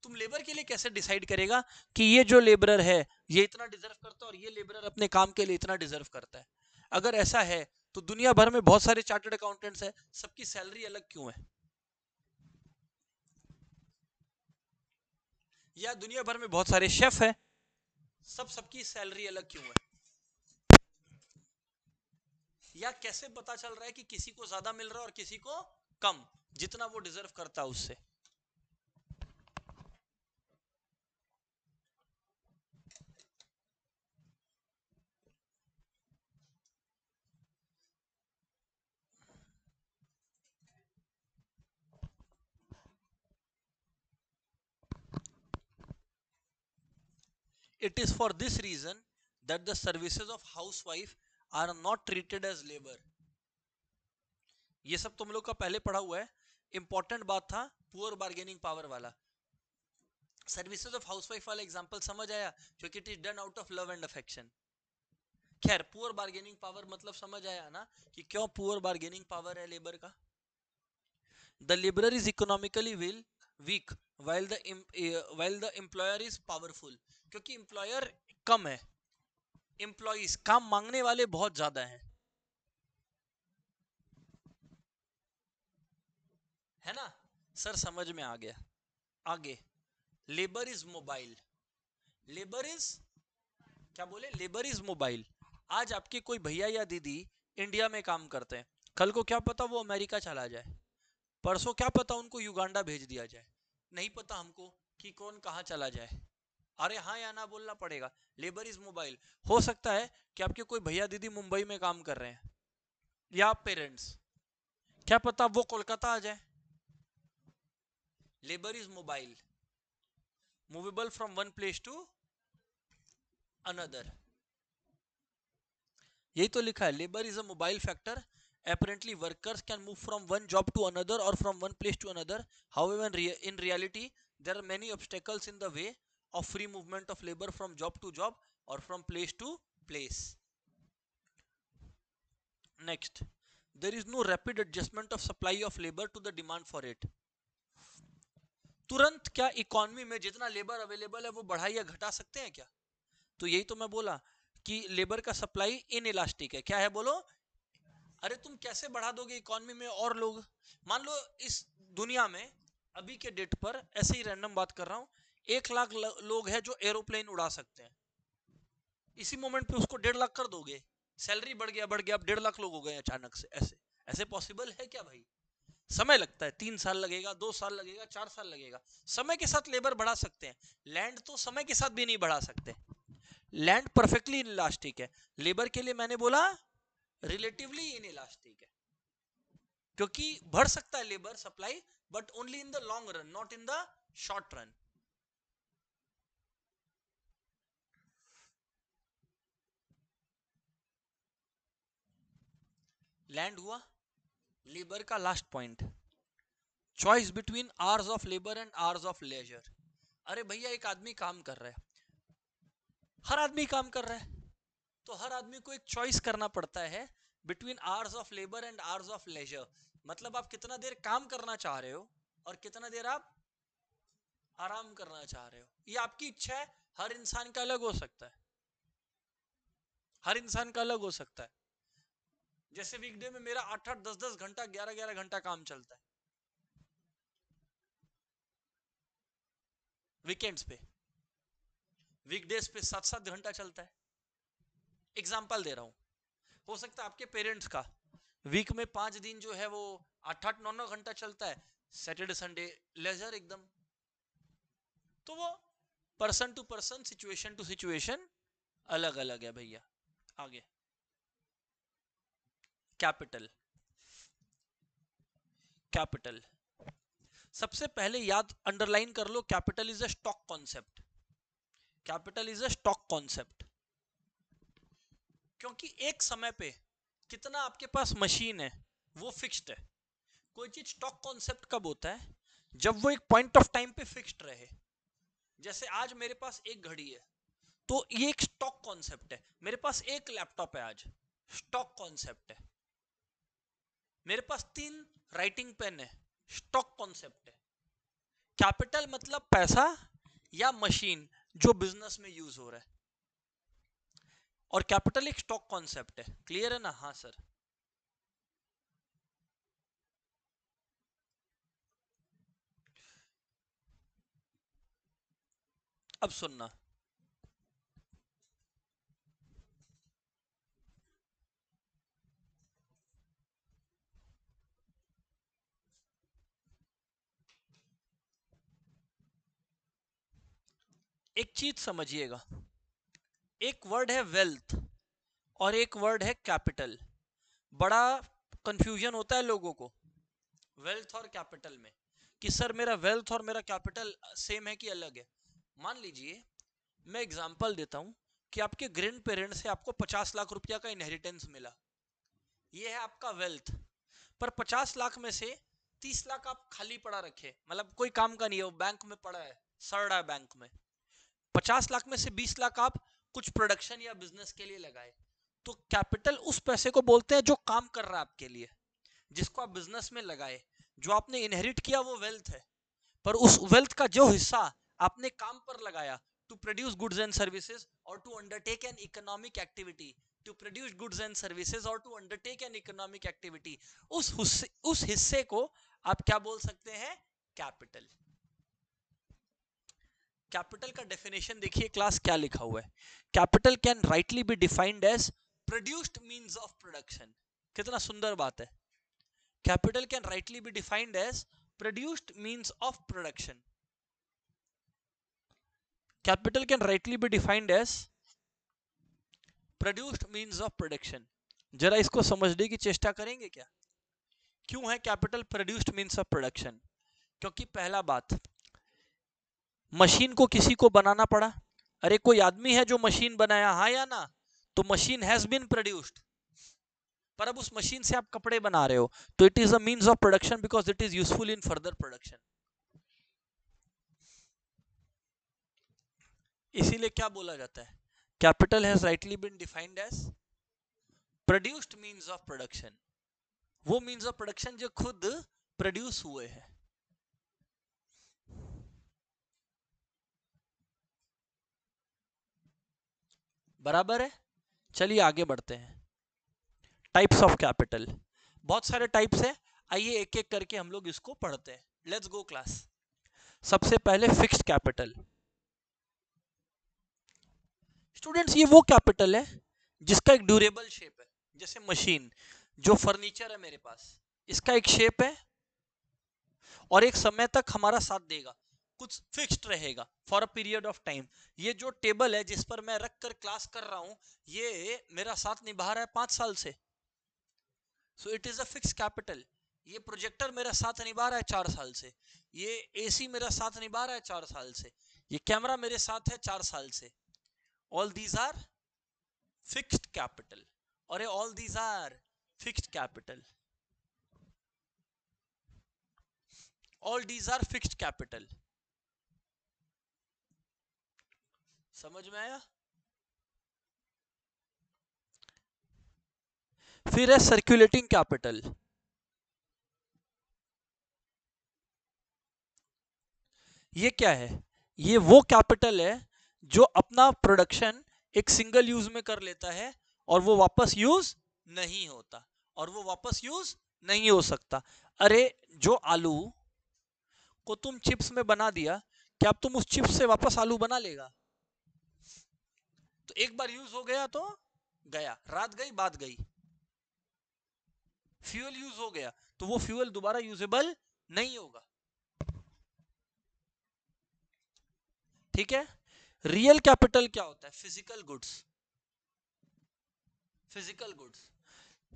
A: तुम लेबर के लिए कैसे डिसाइड करेगा कि ये जो लेबरर है ये इतना डिजर्व करता है और ये लेबरर अपने काम के लिए इतना डिजर्व करता है? अगर ऐसा है तो दुनिया भर में बहुत सारे चार्टर्ड अकाउंटेंट्स हैं, सबकी सैलरी अलग क्यों है? या दुनिया भर में बहुत सारे शेफ हैं, सबकी सैलरी अलग क्यों है? या कैसे पता चल रहा है कि किसी को ज्यादा मिल रहा है और किसी को कम, जितना वो डिजर्व करता है उससे? It is for this reason that the services of housewife are not treated as labor. ये सब तुम लोग का पहले पढ़ा हुआ है, इंपॉर्टेंट बात था पुअर बार्गेनिंग पावर वाला। सर्विसेज ऑफ हाउसवाइफ वाला एग्जांपल समझ आया, क्योंकि it is done out of love and affection. खैर पुअर बार्गेनिंग पावर मतलब समझ आया ना कि क्यों पुअर बार्गेनिंग पावर है लेबर का। The labourer is economically weak while the employer is powerful, क्योंकि एम्प्लॉयर कम है, एम्प्लॉइज काम मांगने वाले बहुत ज्यादा हैं, है ना सर, समझ में आ गया। आगे, labour is mobile. Labour is क्या बोले, लेबर इज मोबाइल। आज आपके कोई भैया या दीदी इंडिया में काम करते हैं, कल को क्या पता वो अमेरिका चला जाए, परसों क्या पता उनको युगांडा भेज दिया जाए, नहीं पता हमको कि कौन कहाँ चला जाए। अरे हाँ या ना बोलना पड़ेगा। Labour is mobile. हो सकता है कि आपके कोई भैया दीदी मुंबई में काम कर रहे हैं, या पेरेंट्स, क्या पता वो कोलकाता आ जाए। Labour is mobile, movable from one place to another. यही तो लिखा है, labour is a mobile factor, apparently workers can move from one job to another or from one place to another. However, in reality there are many obstacles in the way of free movement of labor from job to job or from place to place. Next, there is no rapid adjustment of supply of labor to the demand for it. तुरंत क्या economy में जितना labour available है वो बढ़ा या घटा सकते हैं क्या? तो यही तो मैं बोला कि लेबर का सप्लाई इन इलास्टिक है। क्या है बोलो? अरे तुम कैसे बढ़ा दोगे इकोनॉमी में और लोग? मान लो इस दुनिया में अभी के डेट पर, ऐसे ही रैंडम बात कर रहा हूं, 1 लाख लोग हैं जो एरोप्लेन उड़ा सकते हैं, इसी मोमेंट पे उसको 1.5 लाख कर दोगे, सैलरी बढ़ गया, अब 1.5 लाख लोग हो गए अचानक से। ऐसे ऐसे पॉसिबल है क्या भाई? समय लगता है, 3 साल लगेगा, 2 साल लगेगा, 4 साल लगेगा। समय के साथ लेबर बढ़ा सकते हैं, लैंड तो समय के साथ भी नहीं बढ़ा सकते। लैंड परफेक्टली इलास्टिक है, लेबर के लिए मैंने बोला रिलेटिवली इन इलास्टिक है, क्योंकि बढ़ सकता है labour supply, but only in the long run, not in the short run. Land हुआ। लेबर का last point, choice between hours of labour and hours of leisure. अरे भैया एक आदमी काम कर रहा है, हर आदमी काम कर रहा है, तो हर आदमी को एक चॉइस करना पड़ता है between hours of labour and hours of leisure. मतलब आप कितना देर काम करना चाह रहे हो और कितना देर आप आराम करना चाह रहे हो, ये आपकी इच्छा है। हर इंसान का अलग हो सकता है, हर इंसान का अलग हो सकता है। जैसे वीकडे में मेरा 8-8, 10-10 घंटा, 11-11 घंटा काम चलता है, वीकेंड्स पे, वीकडेज पे 7-7 घंटा चलता है। एग्जाम्पल दे रहा हूं, हो सकता है आपके पेरेंट्स का वीक में 5 दिन जो है वो 8-8, 9-9 घंटा चलता है, सैटरडे संडे लेजर एकदम। तो वो person to person, situation to situation अलग अलग है भैया। आगे, कैपिटल। कैपिटल सबसे पहले याद अंडरलाइन कर लो, capital is a stock concept. Capital is a stock concept, क्योंकि एक समय पे कितना आपके पास मशीन है वो फिक्स्ड है। कोई चीज स्टॉक कॉन्सेप्ट कब होता है? जब वो एक पॉइंट ऑफ टाइम पे फिक्स्ड रहे। जैसे आज मेरे पास एक घड़ी है, तो ये एक स्टॉक कॉन्सेप्ट है। मेरे पास एक लैपटॉप है आज, स्टॉक कॉन्सेप्ट है। मेरे पास 3 राइटिंग पेन है, स्टॉक कॉन्सेप्ट है। कैपिटल मतलब पैसा या मशीन जो बिजनेस में यूज हो रहा है, और कैपिटल एक स्टॉक कॉन्सेप्ट है। क्लियर है ना? हाँ सर। अब सुनना, एक चीज समझिएगा, एक वर्ड है वेल्थ और एक वर्ड है कैपिटल। बड़ा कंफ्यूजन होता है लोगों को वेल्थ और कैपिटल में, कि सर मेरा वेल्थ और मेरा कैपिटल सेम है कि अलग है। मान लीजिए मैं एग्जांपल देता हूं कि आपके ग्रैंड पेरेंट्स से आपको 50 लाख रुपया का इनहेरिटेंस मिला, ये है आपका वेल्थ। पर 50 लाख में से 30 लाख आप खाली पड़ा रखे, मतलब कोई काम का नहीं है, वो बैंक में पड़ा है, सड़ रहा है बैंक में। 50 लाख में से 20 लाख आप कुछ प्रोडक्शन या बिजनेस के लिए लगाए। तो कैपिटल उस पैसे को बोलते हैं जो काम कर रहा है आपके लिए, जिसको आप बिजनेस में लगाए। जो आपने इनहेरिट किया वो वेल्थ है, पर उस वेल्थ का जो हिस्सा आपने काम पर लगाया, to produce goods and services or to undertake an economic activity, to produce goods and services or to undertake an economic activity, उस हिस्से को आप क्या बोल सकते हैं? कैपिटल। कैपिटल का डेफिनेशन देखिए क्लास क्या लिखा हुआ है। Capital can rightly be defined as produced means of production. कितना सुंदर बात है। Capital can rightly be defined as produced means of production. Capital can rightly be defined as produced means of production. जरा इसको समझने की चेष्टा करेंगे क्या? क्यों है capital produced means of production? क्योंकि पहला बात, मशीन को किसी को बनाना पड़ा। अरे कोई आदमी है जो मशीन बनाया, हाँ या ना? तो मशीन हैज बीन प्रोड्यूस्ड। पर अब उस मशीन से आप कपड़े बना रहे हो, तो it is a means of production because it is useful in further production. इसीलिए क्या बोला जाता है? Capital has rightly been defined as produced means of production. वो मींस ऑफ प्रोडक्शन जो खुद प्रोड्यूस हुए हैं। बराबर है। चलिए आगे बढ़ते हैं। टाइप्स ऑफ कैपिटल, बहुत सारे टाइप्स हैं। आइए एक एक करके हम लोग इसको पढ़ते हैं। Let's go class. सबसे पहले फिक्स्ड कैपिटल। स्टूडेंट्स, ये वो कैपिटल है जिसका एक ड्यूरेबल शेप है। जैसे मशीन, जो फर्नीचर है मेरे पास, इसका एक शेप है और एक समय तक हमारा साथ देगा, कुछ फिक्स्ड रहेगा for a period of time. ये जो टेबल है जिस पर मैं रख कर क्लास कर रहा हूं, ये मेरा साथ निभा रहा है 5 साल से, so it is a fix capital. ये प्रोजेक्टर मेरा साथ निभा रहा है 4 साल से, ये एसी मेरा साथ निभा रहा है 4 साल से, ये कैमरा मेरे साथ है 4 साल से। All these are fixed capital, और ये all these are fixed capital, all these are fixed capital. समझ में आया? फिर है सर्कुलेटिंग कैपिटल। ये क्या है? ये वो कैपिटल है जो अपना प्रोडक्शन एक सिंगल यूज में कर लेता है और वो वापस यूज नहीं होता, और वो वापस यूज नहीं हो सकता। अरे जो आलू को तुम चिप्स में बना दिया, क्या अब तुम उस चिप्स से वापस आलू बना लेगा? तो एक बार यूज हो गया तो गया, रात गई बात गई। फ्यूल यूज हो गया तो वो फ्यूल दोबारा यूजेबल नहीं होगा। ठीक है। रियल कैपिटल क्या होता है? Physical goods. फिजिकल गुड्स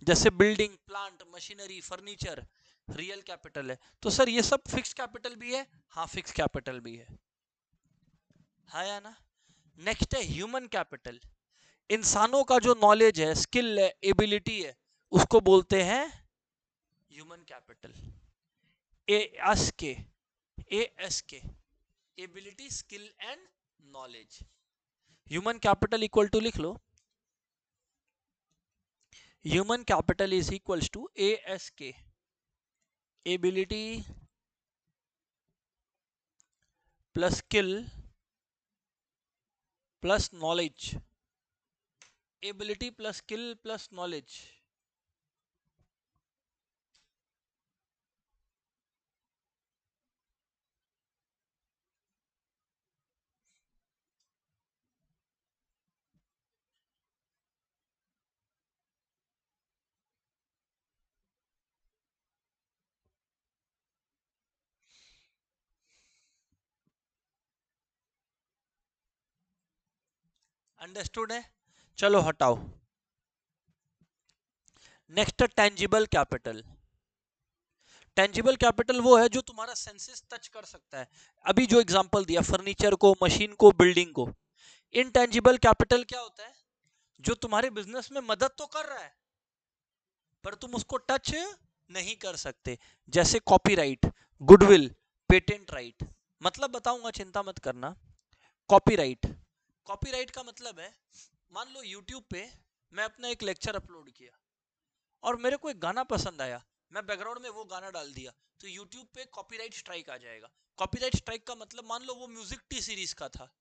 A: जैसे building, plant, machinery, furniture, real capital है। तो सर ये सब फिक्स कैपिटल भी है? हाँ, फिक्स कैपिटल भी है। हाँ या ना? नेक्स्ट है ह्यूमन कैपिटल। इंसानों का जो नॉलेज है, स्किल है, एबिलिटी है, उसको बोलते हैं human capital. A S K, A S K, ability, skill and knowledge. Human capital equal to लिख लो, human capital is equals to A S K, ability plus skill plus knowledge, ability plus skill plus knowledge. Understood है? चलो हटाओ। Next tangible capital. Tangible capital वो है जो तुम्हारा senses touch कर सकता है। अभी जो एग्जांपल दिया, फर्नीचर को, मशीन को, बिल्डिंग को, इंटेंजिबल कैपिटल क्या होता है? जो तुम्हारे बिजनेस में मदद तो कर रहा है पर तुम उसको टच नहीं कर सकते, जैसे कॉपीराइट, गुडविल, पेटेंट राइट। मतलब बताऊंगा, चिंता मत करना। कॉपीराइट, कॉपीराइट का मतलब है, मान लो यूट्यूब पे मैं अपना एक लेक्चर अपलोड किया और मेरे को एक गाना पसंद आया, मैं बैकग्राउंड में वो गाना डाल दिया, तो यूट्यूब पे कॉपीराइट स्ट्राइक आ जाएगा। कॉपीराइट स्ट्राइक का मतलब, मान लो वो म्यूजिक टी सीरीज का था,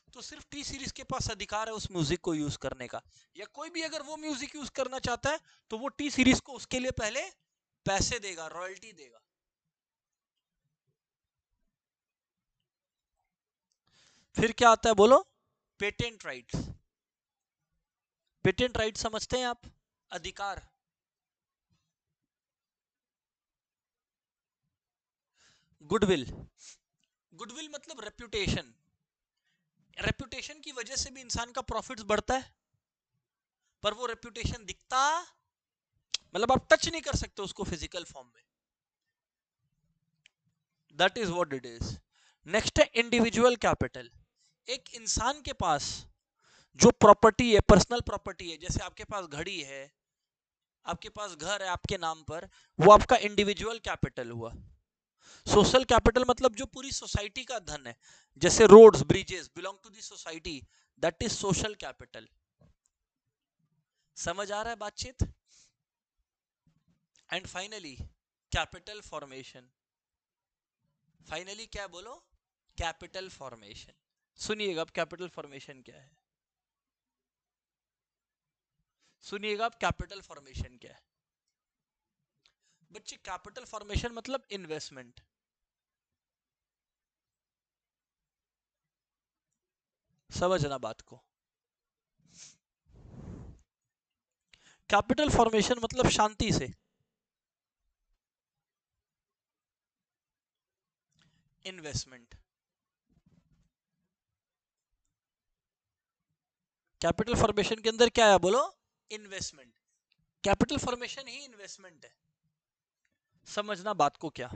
A: तो सिर्फ टी सीरीज के पास अधिकार है उस म्यूजिक को यूज करने का, या कोई भी अगर वो म्यूजिक यूज करना चाहता है तो वो टी सीरीज को उसके लिए पहले पैसे देगा, रॉयल्टी देगा। फिर क्या आता है बोलो? Patent rights. पेटेंट राइट समझते हैं आप? अधिकार। गुडविल, गुडविल मतलब रेप्यूटेशन। रेप्यूटेशन की वजह से भी इंसान का प्रॉफिट्स बढ़ता है, पर वो रेप्यूटेशन दिखता, मतलब आप टच नहीं कर सकते उसको फिजिकल फॉर्म में। That is what it is. Next है इंडिविजुअल कैपिटल। एक इंसान के पास जो प्रॉपर्टी है, पर्सनल प्रॉपर्टी है, जैसे आपके पास घड़ी है, आपके पास घर है आपके नाम पर, वो आपका इंडिविजुअल कैपिटल हुआ। सोशल कैपिटल मतलब जो पूरी सोसाइटी का धन है, जैसे roads, bridges belong to the society, that is social capital. समझ आ रहा है बातचीत? And finally capital formation. Finally क्या बोलो? Capital formation. सुनिएगा अब कैपिटल फॉर्मेशन क्या है, सुनिएगा अब कैपिटल फॉर्मेशन क्या है। बच्चे, कैपिटल फॉर्मेशन मतलब इन्वेस्टमेंट। समझना बात को। कैपिटल फॉर्मेशन मतलब शांति से इन्वेस्टमेंट। कैपिटल फॉर्मेशन के अंदर क्या है बोलो? इन्वेस्टमेंट। कैपिटल फॉर्मेशन ही इन्वेस्टमेंट है। समझना बात को क्या,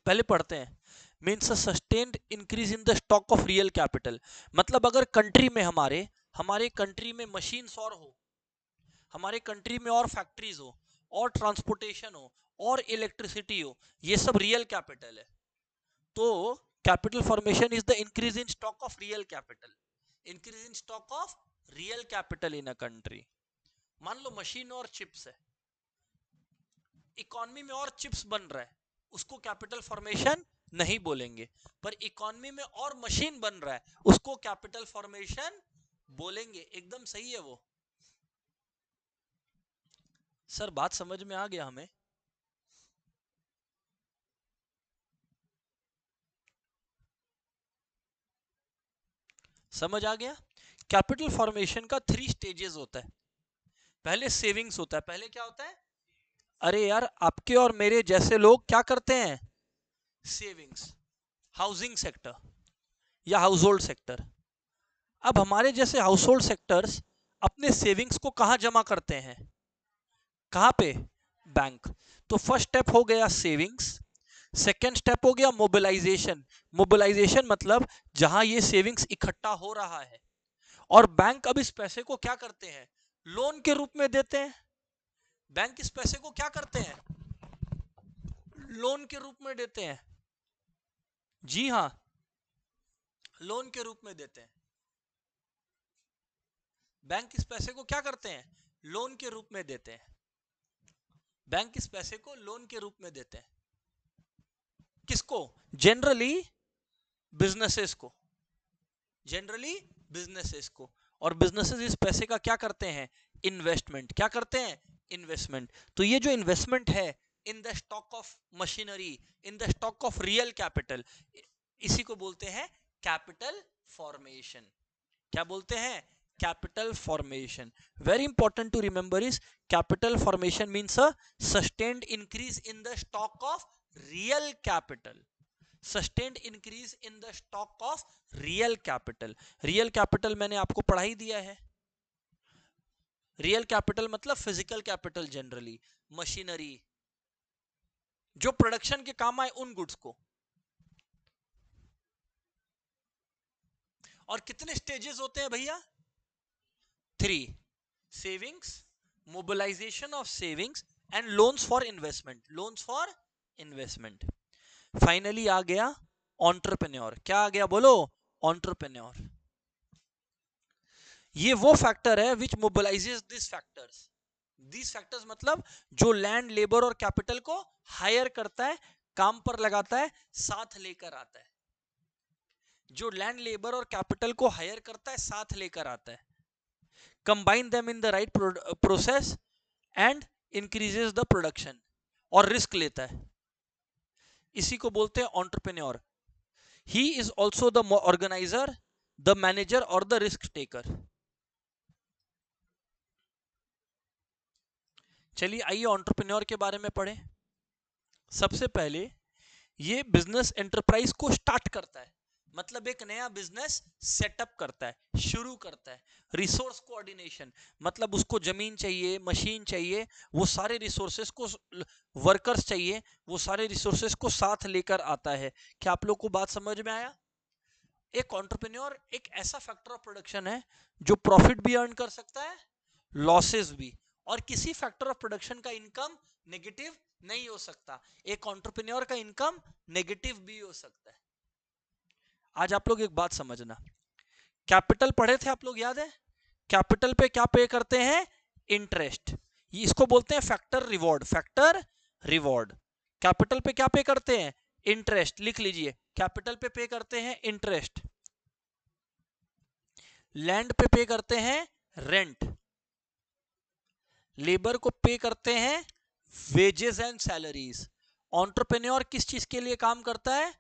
A: पहले पढ़ते हैं। Means a sustained increase in the stock of real capital. मतलब अगर कंट्री में हमारे हमारे कंट्री में मशीन्स और हो, हमारे कंट्री में और फैक्ट्रीज हो, और ट्रांसपोर्टेशन हो, और इलेक्ट्रिसिटी हो, ये सब रियल कैपिटल है। तो capital formation is the increase in stock of real capital. Increase in stock of real capital in a country. मान लो मशीन और चिप्स है, इकोनॉमी में और चिप्स बन रहा है, उसको कैपिटल फॉर्मेशन नहीं बोलेंगे, पर इकोनॉमी में और मशीन बन रहा है उसको कैपिटल फॉर्मेशन बोलेंगे। एकदम सही है वो। सर बात समझ में आ गया हमें? समझ आ गया? कैपिटल फॉर्मेशन का 3 स्टेजेस होता है। पहले सेविंग्स होता है। पहले क्या होता है? अरे यार, आपके और मेरे जैसे लोग क्या करते हैं? सेविंग्स। हाउसिंग सेक्टर या हाउस होल्ड सेक्टर। अब हमारे जैसे हाउस होल्ड सेक्टर्स अपने सेविंग्स को कहां जमा करते हैं? कहां पे? बैंक। तो फर्स्ट स्टेप हो गया सेविंग्स। सेकेंड स्टेप हो गया मोबिलाइजेशन। मोबिलाइजेशन मतलब जहां ये सेविंग्स इकट्ठा हो रहा है, और बैंक अब इस पैसे को क्या करते हैं? लोन के रूप में देते हैं। बैंक इस पैसे को क्या करते हैं? लोन के रूप में देते हैं। जी हाँ, लोन के रूप में देते हैं। बैंक इस पैसे को क्या करते हैं? लोन के रूप में देते हैं। बैंक इस पैसे को लोन के रूप में देते हैं। किसको? जनरली बिजनेसेस को। जनरली बिजनेसेस को। और बिजनेसेस इस पैसे का क्या करते हैं? इन्वेस्टमेंट। क्या करते हैं? इन्वेस्टमेंट। तो ये जो इन्वेस्टमेंट है in the stock of machinery, in the stock of real capital, इसी को बोलते हैं कैपिटल फॉर्मेशन। क्या बोलते हैं? Capital formation. Very important to remember is capital formation means a sustained increase in the stock of real capital. Sustained increase in the stock of real capital. Real capital मैंने आपको पढ़ा ही दिया है। Real capital मतलब physical capital, generally machinery, जो production के काम आए उन गुड्स को। और कितने स्टेजेस होते हैं भैया? 3: savings, mobilization of savings and loans for investment, loans for investment. Finally आ गया एंटरप्रेन्योर। क्या आ गया बोलो? एंटरप्रेन्योर। ये वो फैक्टर है विच मोबिलाइजेस दिस फैक्टर्स मतलब जो लैंड, लेबर और कैपिटल को हायर करता है, काम पर लगाता है, साथ लेकर आता है। जो लैंड, लेबर और कैपिटल को हायर करता है, साथ लेकर आता है, combine them in the right process and increases the production, और रिस्क लेता है। इसी को बोलते हैं entrepreneur. He is also the organiser, the manager और द रिस्क टेकर। चलिए आइए एंटरप्रेन्योर के बारे में पढ़ें। सबसे पहले ये बिजनेस एंटरप्राइज को स्टार्ट करता है, मतलब एक नया बिजनेस सेटअप करता है, शुरू करता है। रिसोर्स कोऑर्डिनेशन मतलब उसको जमीन चाहिए, मशीन चाहिए, वो सारे रिसोर्सेस को, वर्कर्स चाहिए, वो सारे रिसोर्सेस को साथ लेकर आता है। क्या आप लोग को बात समझ में आया? एक एंटरप्रेन्योर एक ऐसा फैक्टर ऑफ प्रोडक्शन है जो प्रॉफिट भी अर्न कर सकता है, लॉसेस भी, और किसी फैक्टर ऑफ प्रोडक्शन का इनकम नेगेटिव नहीं हो सकता। एक एंटरप्रेन्योर का इनकम नेगेटिव भी हो सकता है। आज आप लोग एक बात समझना, कैपिटल पढ़े थे आप लोग, याद है? कैपिटल पे क्या पे करते हैं? इंटरेस्ट। इसको बोलते हैं factor reward, factor reward. Capital पे क्या पे करते हैं? इंटरेस्ट। लिख लीजिए, कैपिटल पे करते हैं इंटरेस्ट, लैंड पे करते हैं रेंट, लेबर को पे करते हैं वेजेस एंड सैलरीज। एंटरप्रेन्योर किस चीज के लिए काम करता है?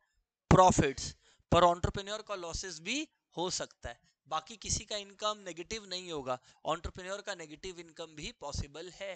A: प्रॉफिट्स। पर एंटरप्रेन्योर का लॉसेस भी हो सकता है, बाकी किसी का इनकम नेगेटिव नहीं होगा, एंटरप्रेन्योर का नेगेटिव इनकम भी पॉसिबल है।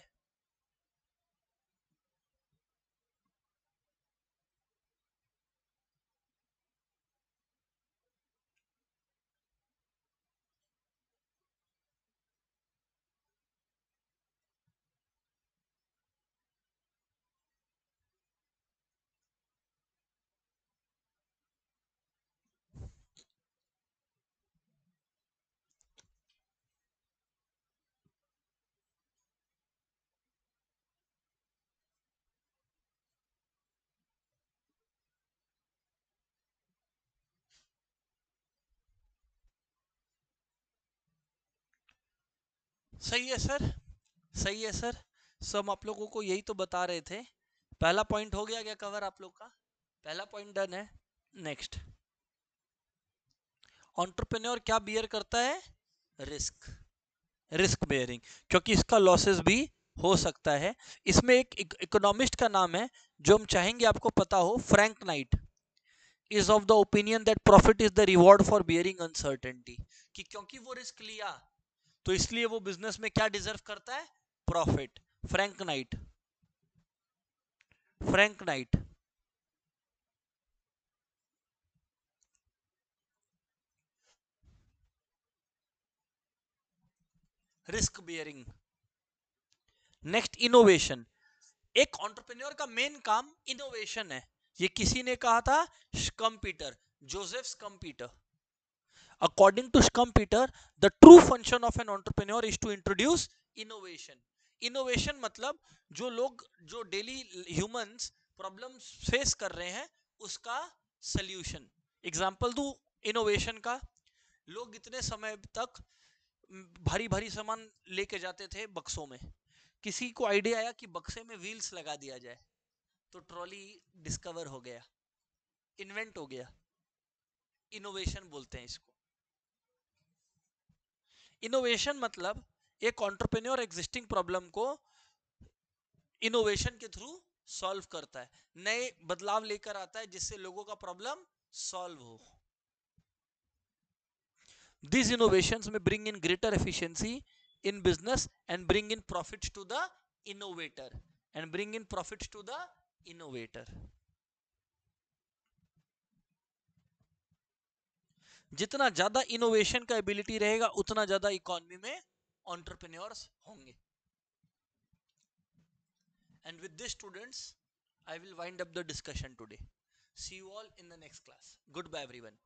A: सही है सर, सही है सर। सो हम आप लोगों को यही तो बता रहे थे। पहला पॉइंट हो गया क्या कवर आप लोग का? पहला पॉइंट डन है। नेक्स्ट, एंटरप्रेन्योर क्या बियर करता है? रिस्क, रिस्क बेयरिंग, क्योंकि इसका लॉसेस भी हो सकता है। इसमें एक इकोनॉमिस्ट का नाम है जो हम चाहेंगे आपको पता हो, Frank night is of the opinion that profit is the reward for bearing uncertainty. कि क्योंकि वो रिस्क लिया तो इसलिए वो बिजनेस में क्या डिजर्व करता है? Profit. Frank night, Frank night. Risk bearing. Next, innovation. एक एंटरप्रेन्योर का मेन काम इनोवेशन है। ये किसी ने कहा था? स्कम्पीटर, Joseph स्कम्पीटर। According to Schumpeter, the true function of an entrepreneur is to introduce innovation. Innovation मतलब जो लोग, जो डेली ह्यूमंस प्रॉब्लम फेस कर रहे हैं उसका सल्यूशन। एग्जाम्पल दूं इनोवेशन का? लोग इतने समय तक भारी भारी सामान लेके जाते थे बक्सों में। किसी को आइडिया आया कि बक्से में व्हील्स लगा दिया जाए, तो ट्रॉली डिस्कवर हो गया, इन्वेंट हो गया। इनोवेशन बोलते हैं इसको। इनोवेशन मतलब एक एंटरप्रेन्योर एग्जिस्टिंग प्रॉब्लम को इनोवेशन के थ्रू सॉल्व करता है, नए बदलाव लेकर आता है जिससे लोगों का प्रॉब्लम सॉल्व हो। These innovations may bring in greater efficiency in business and bring in profits to the innovator, and bring in profits to the innovator. जितना ज्यादा इनोवेशन का एबिलिटी रहेगा उतना ज्यादा इकोनॉमी में एंटरप्रेन्योर्स होंगे। And with this, students, I will wind up the discussion today. See you all in the next class. Goodbye, everyone.